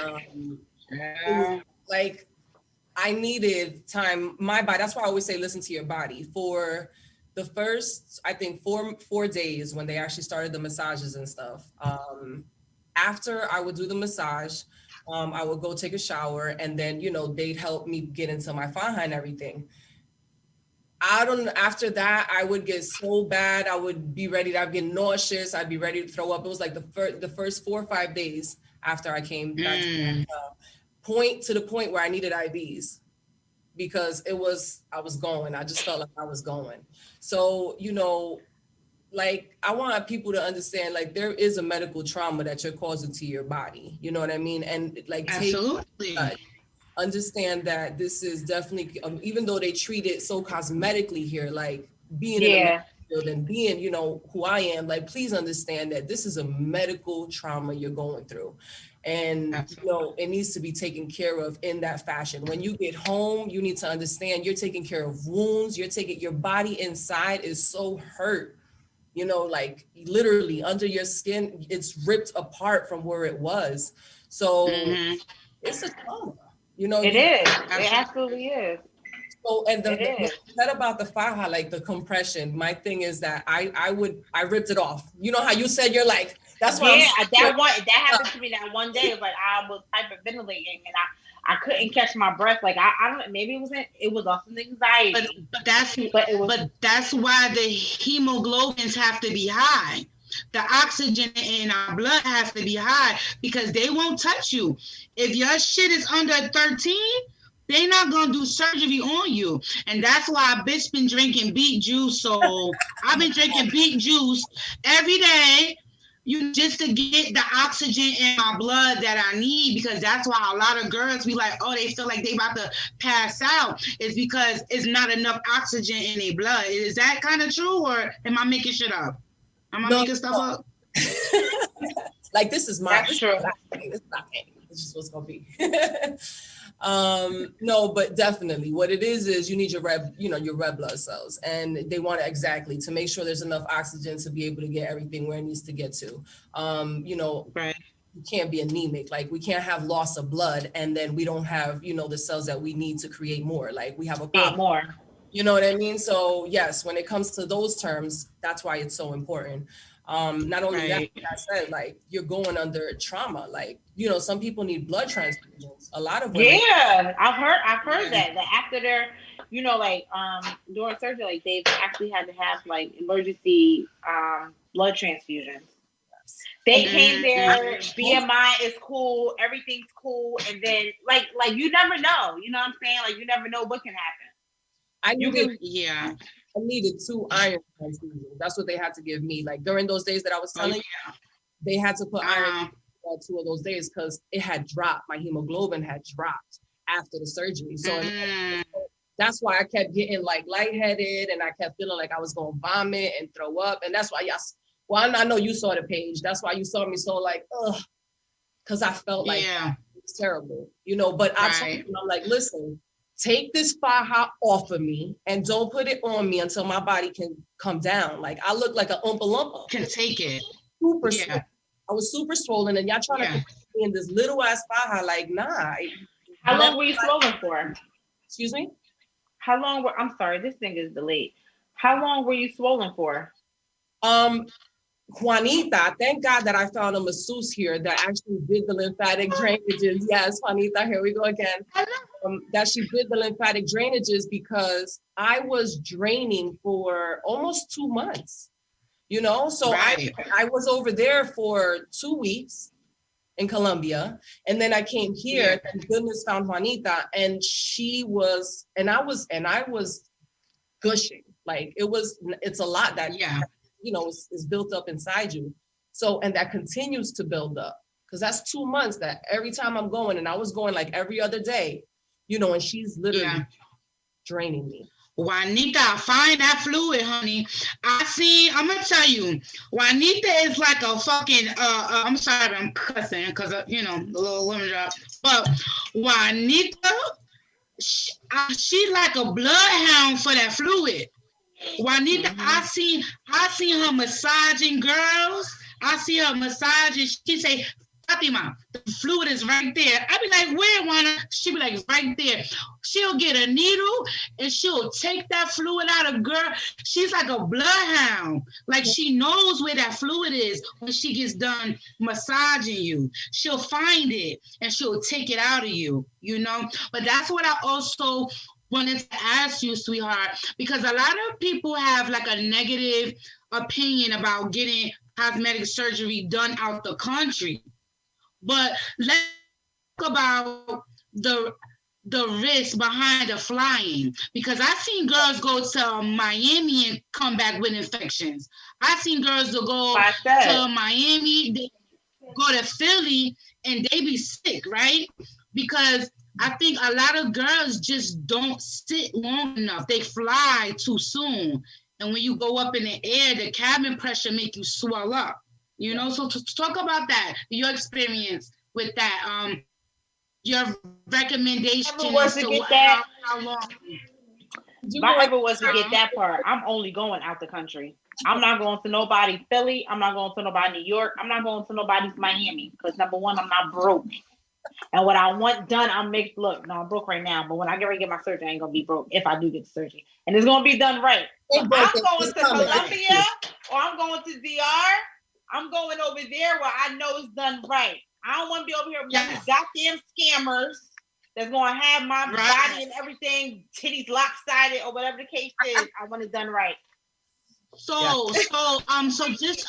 like I needed time. My body. That's why I always say, listen to your body. For the first, I think 4 days when they actually started the massages and stuff. After I would do the massage, I would go take a shower, and then they'd help me get into my faja and everything. I don't. After that, I would get so bad. I would be ready. I'd get nauseous. I'd be ready to throw up. It was like the first 4 or 5 days after I came back to point to the point where I needed IVs because I was going. I just felt like I was going. So like I want people to understand, like there is a medical trauma that you're causing to your body. You know what I mean? And like Absolutely. understand that this is definitely, even though they treat it so cosmetically here, like being in a Yeah. medical field and being, who I am, like please understand that this is a medical trauma you're going through. And it needs to be taken care of in that fashion. When you get home, you need to understand you're taking care of wounds. Your body inside is so hurt. Like literally under your skin, it's ripped apart from where it was. So it's a trauma. It is. It absolutely is. So, and It is. that about the faja, like the compression, my thing is that I ripped it off. You know how you said you're like, that's why. Yeah, that happened to me that one day. It was like I was hyperventilating and I couldn't catch my breath. Like I don't, maybe it was also anxiety. But that's why the hemoglobins have to be high. The oxygen in our blood has to be high because they won't touch you. If your shit is under 13, they not gonna do surgery on you. And that's why I bitch been drinking beet juice. So I've been drinking beet juice every day, just to get the oxygen in my blood that I need, because that's why a lot of girls be like, oh, they feel like they about to pass out. It's because it's not enough oxygen in their blood. Is that kind of true, or am I making shit up? Am I making stuff up? Like this is That's true. It's not me. It's just what's gonna be. No, but definitely what it is you need your red blood cells, and they want it exactly to make sure there's enough oxygen to be able to get everything where it needs to get to. Right. You can't be anemic. Like we can't have loss of blood and then we don't have, the cells that we need to create more. Like we have a problem. More. You know what I mean? So yes, when it comes to those terms, that's why it's so important. Not only that, like I said, like you're going under trauma. Like, some people need blood transfusions. A lot of women. Yeah, I've heard that after they're, during surgery, like they've actually had to have like emergency blood transfusions. They came there, BMI is cool, everything's cool, and then like you never know. You know what I'm saying? Like you never know what can happen. I needed 2 iron transfusions. That's what they had to give me. Like during those days that I was telling you, they had to put iron 2 of those days because it had dropped. My hemoglobin had dropped after the surgery. So that's why I kept getting like lightheaded and I kept feeling like I was going to vomit and throw up. And that's why I know you saw the page. That's why you saw me so like, ugh, because I felt like it was terrible, but I told you, I'm like, listen, take this faja off of me and don't put it on me until my body can come down. Like I look like an Oompa Loompa. Can take it. Super swollen. I was super swollen and y'all trying to put me in this little ass faja. Like, nah. How long were you swollen for? Excuse me? I'm sorry, this thing is delayed. How long were you swollen for? Juanita, thank God that I found a masseuse here that actually did the lymphatic drainages. Yes, Juanita, here we go again. That she did the lymphatic drainages because I was draining for almost 2 months, So I was over there for 2 weeks in Colombia. And then I came here and goodness found Juanita and I was gushing. Like it's a lot that is built up inside you. So, and that continues to build up because that's 2 months that every time I'm going, and I was going like every other day, and she's literally draining me. Juanita, find that fluid, honey. I'm gonna tell you, Juanita is like a fucking, I'm sorry, I'm cussing because, the little woman drop. But Juanita, she like a bloodhound for that fluid. Juanita, I seen her massaging girls. I see her massaging. She say, Fatima, the fluid is right there. I be like, where, Juana? She be like, right there. She'll get a needle and she'll take that fluid out of girl. She's like a bloodhound. Like she knows where that fluid is when she gets done massaging you. She'll find it and she'll take it out of you, But that's what I also wanted to ask you, sweetheart, because a lot of people have like a negative opinion about getting cosmetic surgery done out the country. But let's talk about the risk behind the flying, because I've seen girls go to Miami and come back with infections. I've seen girls that go I said, to Miami, they go to Philly, and they be sick, right? Because I think a lot of girls just don't sit long enough. They fly too soon. And when you go up in the air, the cabin pressure make you swell up. You know, so to talk about that, your experience with that, your recommendation ever as was to to get how, that, how long. You if go I like ever was to get Huh? that part, I'm only going out the country. I'm not going to nobody Philly. I'm not going to nobody New York. I'm not going to nobody's Miami because number one, I'm not broke. And what I want done, I'll make look. No, I'm broke right now, but when I get ready to get my surgery, I ain't gonna be broke if I do get the surgery, and it's gonna be done right. So ain't I'm broken. going It's to coming. Colombia or I'm going to DR. I'm going over there where I know it's done right. I don't want to be over here with none of these Yes. goddamn scammers that's gonna have my Right. body and everything titties lopsided or whatever the case is. I want it done right. So just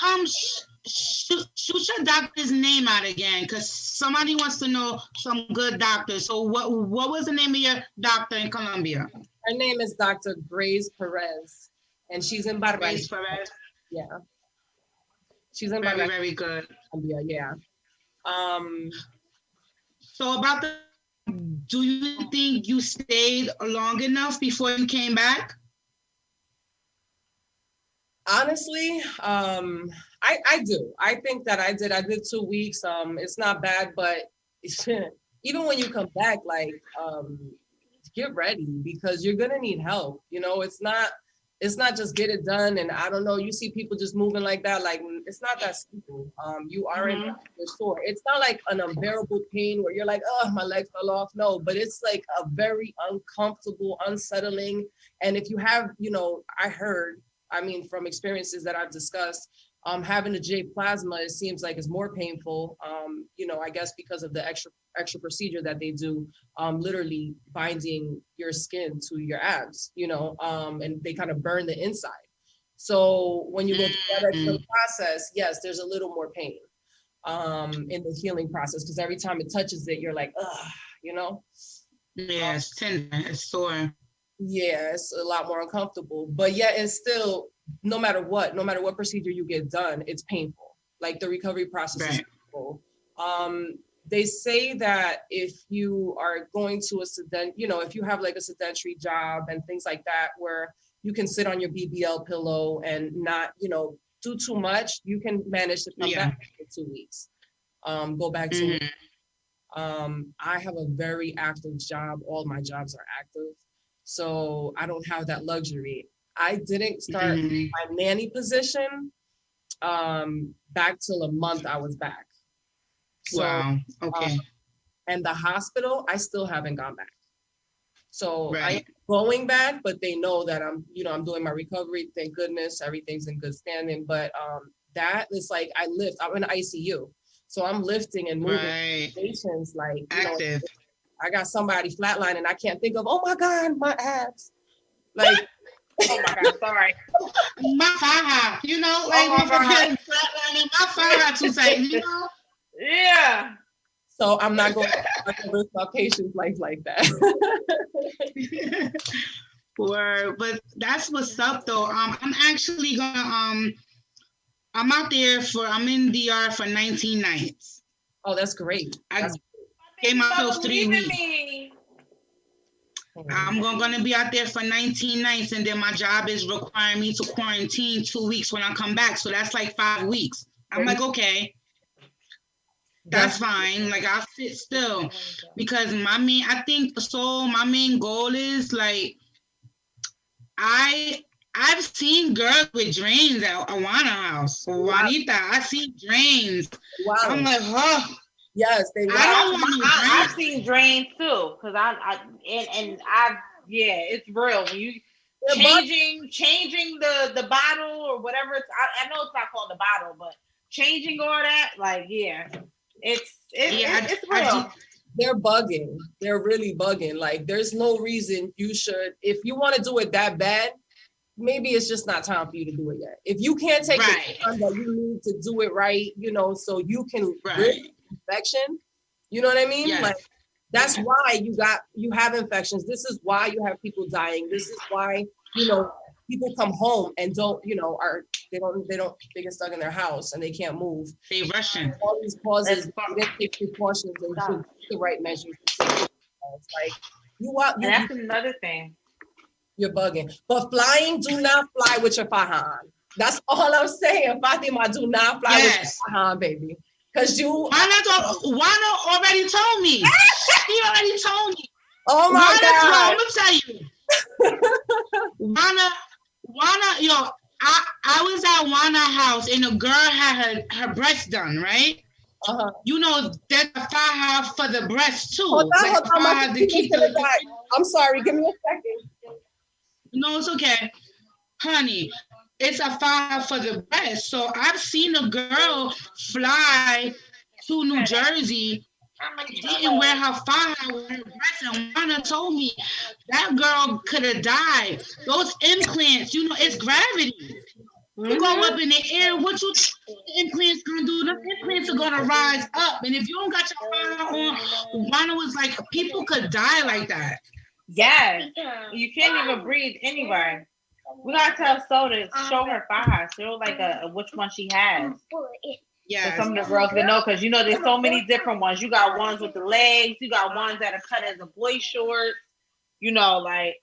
shoot your doctor's name out again, because somebody wants to know some good doctors. So what was the name of your doctor in Colombia? Her name is Dr. Grace Perez, and she's in Grace Barranquilla. Perez. Yeah, she's in Very, Barranquilla, very good. yeah. Um, So about the, do you think you stayed long enough before you came back? honestly, I do. I think that I did. I did 2 weeks. It's not bad, but even when you come back, like, get ready because you're gonna need help. You know, it's not just get it done. And I don't know, you see people just moving like that. Like, it's not that simple. You are in the sore. It's not like an unbearable pain where you're like, oh, my leg fell off. No, but it's like a very uncomfortable, unsettling. And if you have, you know, I mean, from experiences that I've discussed, having a J plasma, it seems like is more painful. You know, I guess because of the extra procedure that they do, literally binding your skin to your abs, you know, and they kind of burn the inside. So when you go through that extra process, yes, there's a little more pain in the healing process because every time it touches it, you're like, ugh, you know. Yeah, it's tender, it's sore. Yeah, it's a lot more uncomfortable, but yet it's still, no matter what procedure you get done, it's painful. Like the recovery process is painful. They say that if you are going to if you have like a sedentary job and things like that, where you can sit on your BBL pillow and not, you know, do too much, you can manage to come back in 2 weeks. Go back to I have a very active job. All my jobs are active. So I don't have that luxury. I didn't start my nanny position back till a month I was back. So, wow. Okay. and the hospital, I still haven't gone back. So I am Right. going back, but they know that I'm doing my recovery. Thank goodness, everything's in good standing. But that is like I'm in ICU. So I'm lifting and moving Right. patients like, Active. I got somebody flatline and I can't think of, oh my God, my abs. Like, Oh my God, sorry. My faja, you know, like Oh my God. flatlining my faja too tight, you know. Yeah. so I'm not going to risk my patients' life like that. Word, but that's what's up though. I'm actually gonna I'm in DR for 19 nights. Oh, that's great. I gave myself 3 weeks. Me. I'm gonna be out there for 19 nights, and then my job is requiring me to quarantine 2 weeks when I come back. So that's like 5 weeks. I'm like, okay, that's fine. Like I'll sit still because my main goal is like I've seen girls with drains at Awana House. Juanita, I see drains. Wow. I'm like, huh. Yes, they. I don't want no I've drains. seen drains too, because it's real when you changing the bottle or whatever. I know it's not called the bottle, but changing all that, like it's real. they're bugging. They're really bugging. Like, there's no reason you should, if you want to do it that bad, maybe it's just not time for you to do it yet. If you can't take the time that you need to do it right, you know, so you can rid infection, you know what I mean? Yes. Like, that's why you have infections. This is why you have people dying. This is why, you know, people come home and don't, you know, they get stuck in their house and they can't move. They rushing. All these causes, they didn't take precautions and took the right measures. It's like, that's another thing. You're bugging. But flying, do not fly with your faja on. That's all I'm saying. Fatima, do not fly with your faja on, baby. Because Juana already told me. He already told me. Oh my God. I'm gonna tell you. Juana, yo, I was at Juana house and the girl had her breast done, right? Uh-huh. You know, there's a faja for the breast too. Hold on, I'm sorry, give me a second. No, it's okay. Honey, it's a faja for the breast. So I've seen a girl fly to New Jersey, didn't wear her faja with her breast, and Juana told me that girl could have died. Those implants, you know, it's gravity. You go up in the air, what you think the implants gonna do? The implants are gonna rise up, and if you don't got your faja on, Juana was like, people could die like that. Yes, you can't even breathe anyway. We gotta tell Soda, show her faja, show like which one she has. Yeah, so some of the girls can know, because you know there's so many different ones. You got ones with the legs, you got ones that are cut as a boy short. You know, like.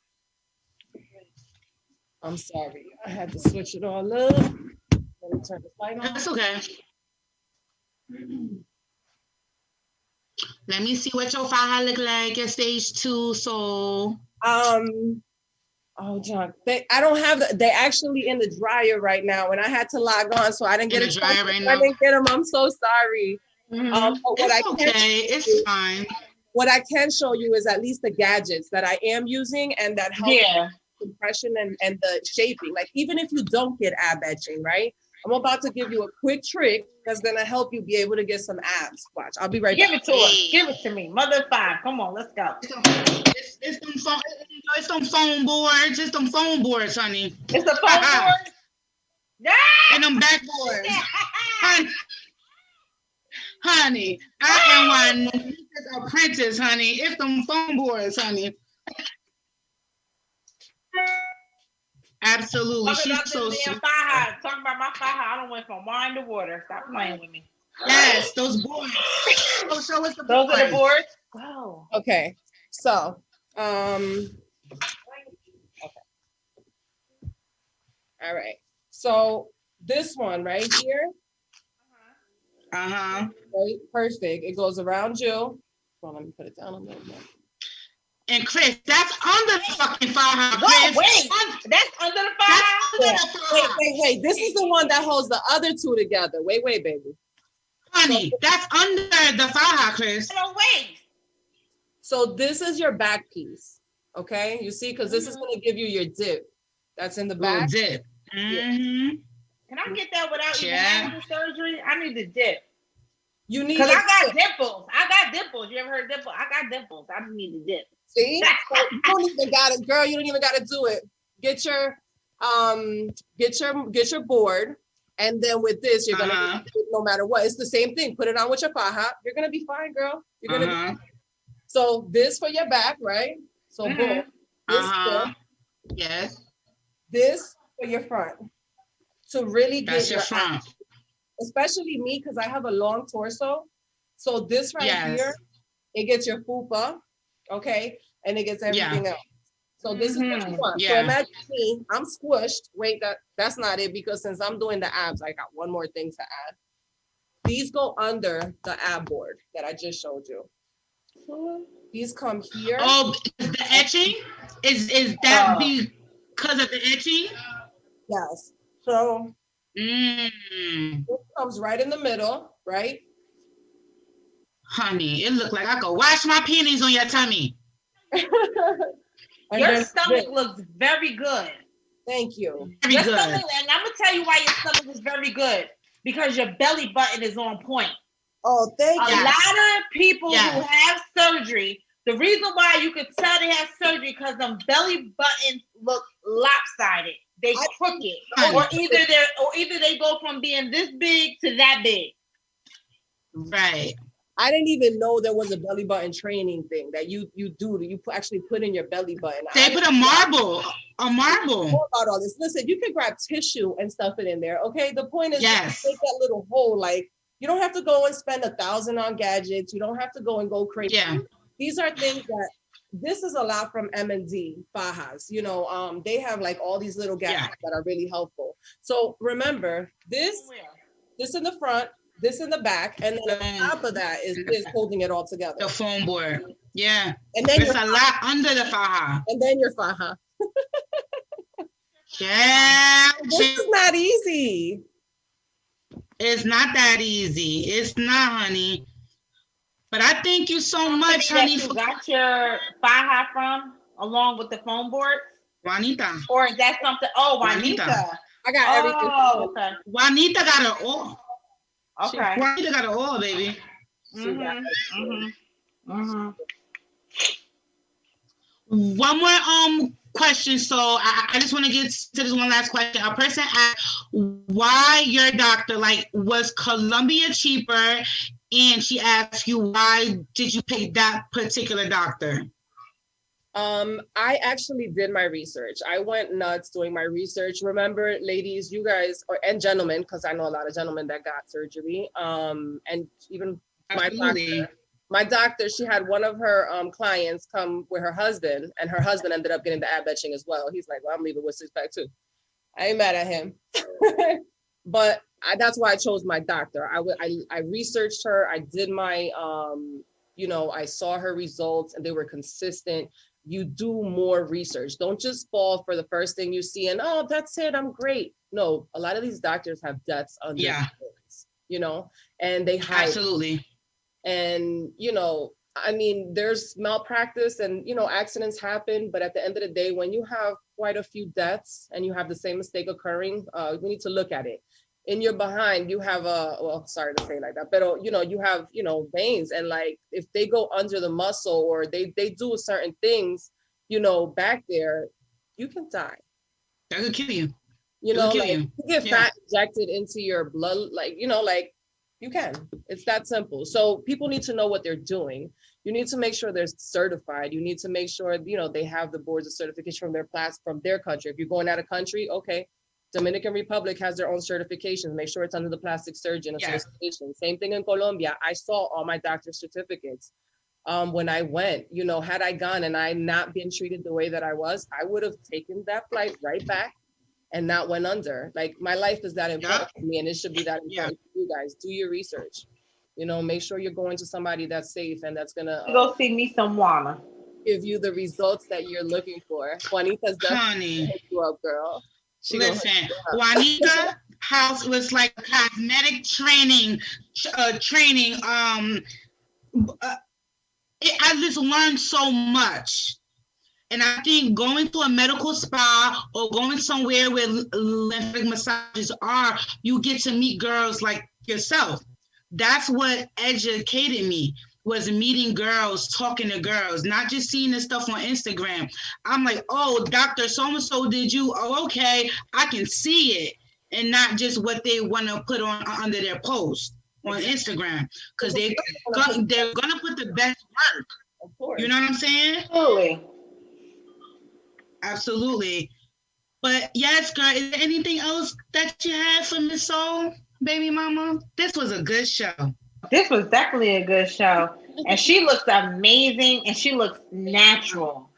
I'm sorry, I had to switch it all up. Let me turn the light on. That's okay. Let me see what your faja look like at stage 2. So, oh, John, I don't have they actually in the dryer right now, and I had to log on, so I didn't get in the dryer right now. I didn't get them. I'm so sorry. But it's fine. What I can show you is at least the gadgets that I am using and that help compression and the shaping. Like, even if you don't get ab etching, right? I'm about to give you a quick trick that's gonna help you be able to get some abs. Watch, I'll be right back. Give it to us. Give it to me. Mother 5. Come on, let's go. It's them phone boards. It's them phone boards, honey. It's the phone boards? Yeah. And them backboards. Honey, I am one apprentice, honey. It's them phone boards, honey. Absolutely. She's so sweet. Talking about my faja. I don't went from wine to water. Stop playing with me. Yes, those boards. Show us the those boards. Are the boards? Wow. Okay. So, okay. All right. So this one right here. Uh-huh. Right, perfect. It goes around you. Well, let me put it down a little bit. And Chris, that's under the fucking faja. Chris. That's under the faja. Wait. This is the one that holds the other two together. Wait, baby. Honey, that's under the faja, Chris. No, wait. So this is your back piece. Okay, you see, because this is going to give you your dip. That's in the back. Dip. Mm-hmm. Can I get that without even having the surgery? I need the dip. You need, because I got dimples. I got dimples. You ever heard dimples? I got dimples. I just need the dip. See, so you don't even got it, girl. You don't even got to do it. Get your board, and then with this, you're gonna no matter what. It's the same thing. Put it on with your faja. You're gonna be fine, girl. You're gonna. Be fine. So this for your back, right? So boom. This yes. This for your front. To really get your front. Abs. Especially me, because I have a long torso. So this right here, it gets your fupa, okay? And it gets everything else. So this is what you want. So imagine me, I'm squished. Wait, that's not it, because since I'm doing the abs, I got one more thing to add. These go under the ab board that I just showed you. These come here. Oh, the etching? Is that because of the etching? Yes. So it comes right in the middle, right? Honey, it looked like I could wash my panties on your tummy. Your stomach looks very good. Thank you. Very good. Stomach, and I'm gonna tell you why your stomach is very good. Because your belly button is on point. Oh, thank A you. Yes. lot of people Yes. who have surgery, the reason why you could tell they have surgery because them belly buttons look lopsided. They I- crooked. Honey. Or either they go from being this big to that big. Right. I didn't even know there was a belly button training thing that you actually put in your belly button. They put a marble. A Know marble. about all this. Listen, you can grab tissue and stuff it in there. Okay. The point is Yes. make that little hole. Like you don't have to go and spend $1,000 on gadgets. You don't have to go and go crazy. Yeah. These are things that this is a lot from M&D Fajas. You know, they have like all these little gadgets that are really helpful. So remember this in the front, this in the back, and then on top of that is holding it all together. The foam board. Yeah. And then There's a lot under the faja. And then your faja. Yeah. This is not easy. It's not that easy. It's not, honey. But I thank you so much, honey. You got your faja from along with the foam board? Juanita. Or is that something? Oh, Juanita. I got everything. Oh, okay. Juanita got it all. Okay. Juanita got it all, baby. One more question. So I just want to get to this one last question. A person asked why your doctor, like, was Colombia cheaper? And she asked you, why did you pick that particular doctor? I actually did my research. I went nuts doing my research. Remember, ladies, you guys, and gentlemen, because I know a lot of gentlemen that got surgery. And even my doctor, she had one of her clients come with her husband, and her husband ended up getting the ab etching as well. He's like, well, I'm leaving with 6-pack too. I ain't mad at him. But that's why I chose my doctor. I researched her. I did my, I saw her results and they were consistent. You do more research. Don't just fall for the first thing you see and, oh, that's it, I'm great. No, a lot of these doctors have debts under their hands, and they hide. Absolutely. And, I mean, there's malpractice and, accidents happen, but at the end of the day, when you have quite a few deaths and you have the same mistake occurring, we need to look at it. In your behind, you have sorry to say like that, but you have, veins, and like, if they go under the muscle or they do certain things, back there, you can die. That could kill you. You get fat injected into your blood, like, you can. It's that simple. So people need to know what they're doing. You need to make sure they're certified. You need to make sure, they have the boards of certification from their country. If you're going out of country, okay. Dominican Republic has their own certifications. Make sure it's under the Plastic Surgeon Association. Same thing in Colombia. I saw all my doctor's certificates. When I went, had I gone and I not been treated the way that I was, I would have taken that flight right back and not went under. Like, my life is that important to me, and it should be that important to you guys. Do your research. Make sure you're going to somebody that's safe and that's gonna go see me some Juana. Give you the results that you're looking for. Juanita's definitely hook you up, girl. Listen, Juanita house was like cosmetic training. I just learned so much. And I think going to a medical spa or going somewhere where lymphatic massages are, you get to meet girls like yourself. That's what educated me, was meeting girls, talking to girls, not just seeing this stuff on Instagram. I'm like, oh, Dr. So-and-so did you? Oh, okay, I can see it, and not just what they want to put on under their post on Instagram, because they're gonna put the best work. Of course. You know what I'm saying? Absolutely. But yes, girl, is there anything else that you had for Miss Soul, baby mama? This was a good show. This was definitely a good show. And she looks amazing and she looks natural.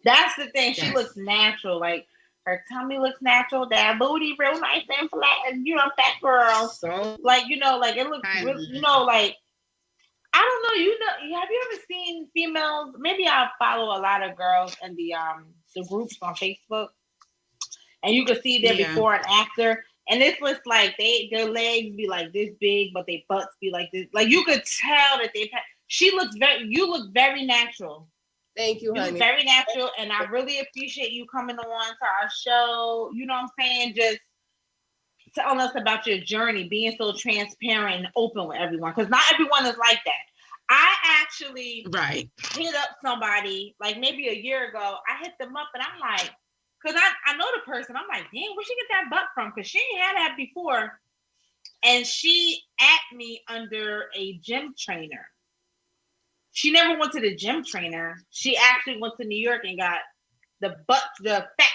That's the thing. She looks natural. Like, her tummy looks natural. That booty real nice and flat. And, fat girl. So, like, like, it looks, like, I don't know. Have you ever seen females? Maybe I follow a lot of girls in the groups on Facebook. And you can see their before and after. And this was like their legs be like this big, but their butts be like this. Like, you could tell that you look very natural. Thank you, honey. You look very natural, and I really appreciate you coming on to our show. You know what I'm saying? Just telling us about your journey, being so transparent and open with everyone, because not everyone is like that. I actually hit up somebody like maybe a year ago. I hit them up and I'm like, because I know the person. I'm like, damn, where'd she get that butt from? Because she ain't had that before. And she at me under a gym trainer. She never went to the gym trainer. She actually went to New York and got the fat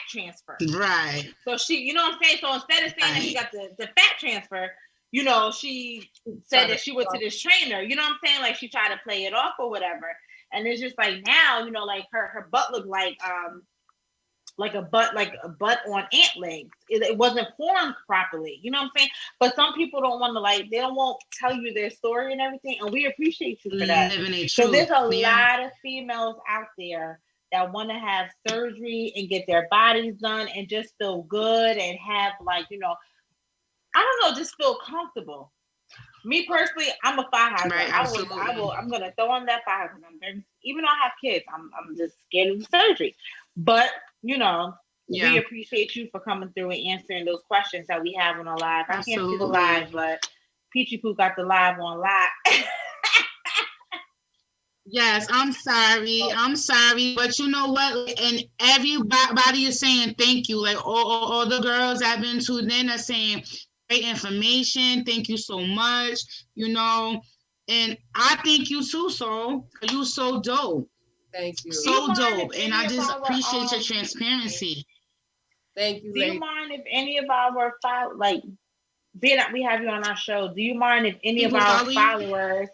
transfer. Right. So she, you know what I'm saying? So instead of saying that she got the fat transfer, you know, she said that she went to this trainer. You know what I'm saying? Like she tried to play it off or whatever. And it's just like now, you know, like her butt looked like a butt on ant legs. It wasn't formed properly. You know what I'm saying? But some people don't want to, like, they don't want to tell you their story and everything. And we appreciate you for that. So there's a lot of females out there that want to have surgery and get their bodies done and just feel good and have, like, you know, I don't know, just feel comfortable. Me personally, I'm a thigh high. Right, I'm gonna throw on that thigh high. Even though I have kids, I'm just scared of the surgery. But you know, we appreciate you for coming through and answering those questions that we have on the live. I can't see the live, but Peachy Poo got the live on live. Yes, I'm sorry, but you know what? And everybody is saying thank you. Like all the girls I've been tuned in are saying great information. Thank you so much. You know, and I thank you too, so you so dope. Thank you. So dope, and I just appreciate your transparency. Thank you. Do you mind if any of our like being that we have you on our show? Do you mind if any of our followers?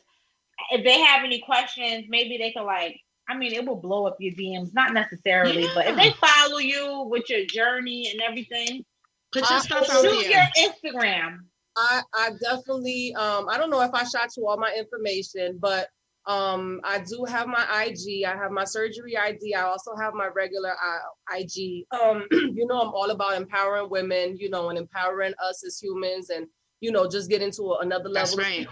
If they have any questions, maybe they can, like, I mean, it will blow up your DMs, not necessarily, but if they follow you with your journey and everything, put your stuff out there. Shoot your Instagram. I definitely, I don't know if I shot you all my information, but I do have my IG. I have my surgery ID. I also have my regular IG. You know, I'm all about empowering women, you know, and empowering us as humans, and, you know, just get into another level. That's right.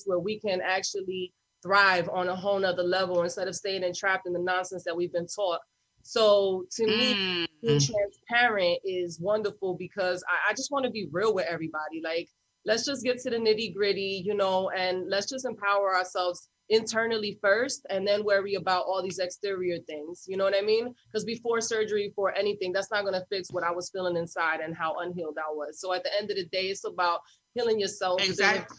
Where we can actually thrive on a whole nother level instead of staying entrapped in the nonsense that we've been taught. So to me, being transparent is wonderful because I just want to be real with everybody. Like, let's just get to the nitty gritty, you know, and let's just empower ourselves internally first and then worry about all these exterior things. You know what I mean? Because before surgery, for anything, that's not going to fix what I was feeling inside and how unhealed I was. So at the end of the day, it's about healing yourself. Exactly.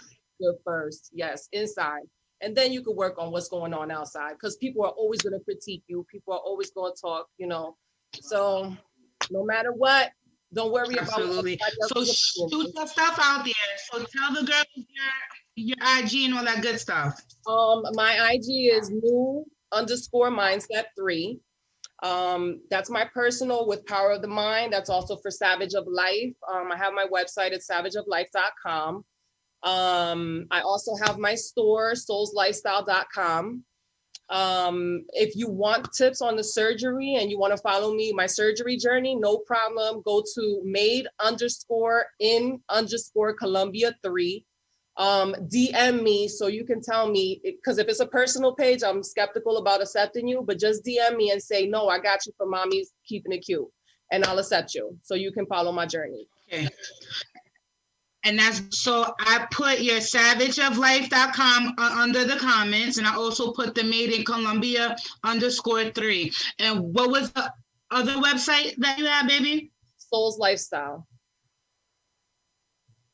First, yes, inside, and then you can work on what's going on outside, because people are always going to critique you, people are always going to talk, you know, so no matter what, don't worry about it. So shoot your stuff out there. So tell the girls your IG and all that good stuff. My IG is new_mindset3. That's my personal with Power of the Mind. That's also for Savage of Life. I have my website at savageoflife.com. I also have my store, soulslifestyle.com. If you want tips on the surgery and you want to follow me, my surgery journey, no problem. Go to made_in_Columbia3. DM me so you can tell me, because if it's a personal page, I'm skeptical about accepting you, but just DM me and say, no, I got you for Mommy's Keeping It Cute, and I'll accept you so you can follow my journey. Okay. And that's, so I put your savageoflife.com under the comments, and I also put the made in Columbia _3. And what was the other website that you have, baby? Souls Lifestyle.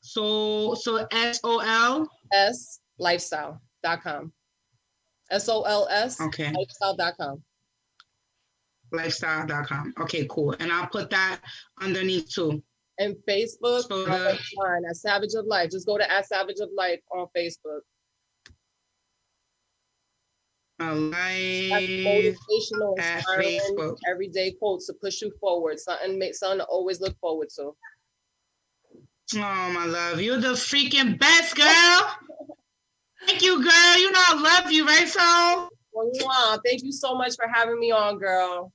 So SOL? S lifestyle.com. SOLS. Okay. Lifestyle.com. Lifestyle.com. Okay, cool. And I'll put that underneath too. And Facebook, at Savage of Life. Just go to @Savage of Life on Facebook. Motivational, inspiring, Facebook. Everyday quotes to push you forward. Something to always look forward to. Oh, my love. You're the freaking best, girl. Thank you, girl. You know I love you, right, so? Wow, thank you so much for having me on, girl.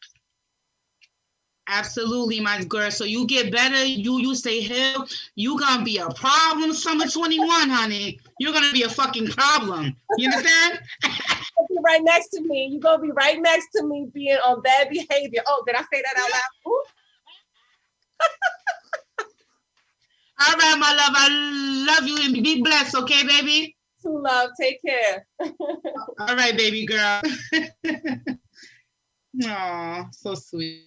Absolutely, my girl. So you get better. You stay healed. You gonna be a problem summer 21, honey. You're gonna be a fucking problem. You understand? You'll be right next to me. You're gonna be right next to me being on bad behavior. Oh, did I say that out loud? All right, my love. I love you and be blessed, okay, baby? To love. Take care. All right, baby girl. Aw, so sweet.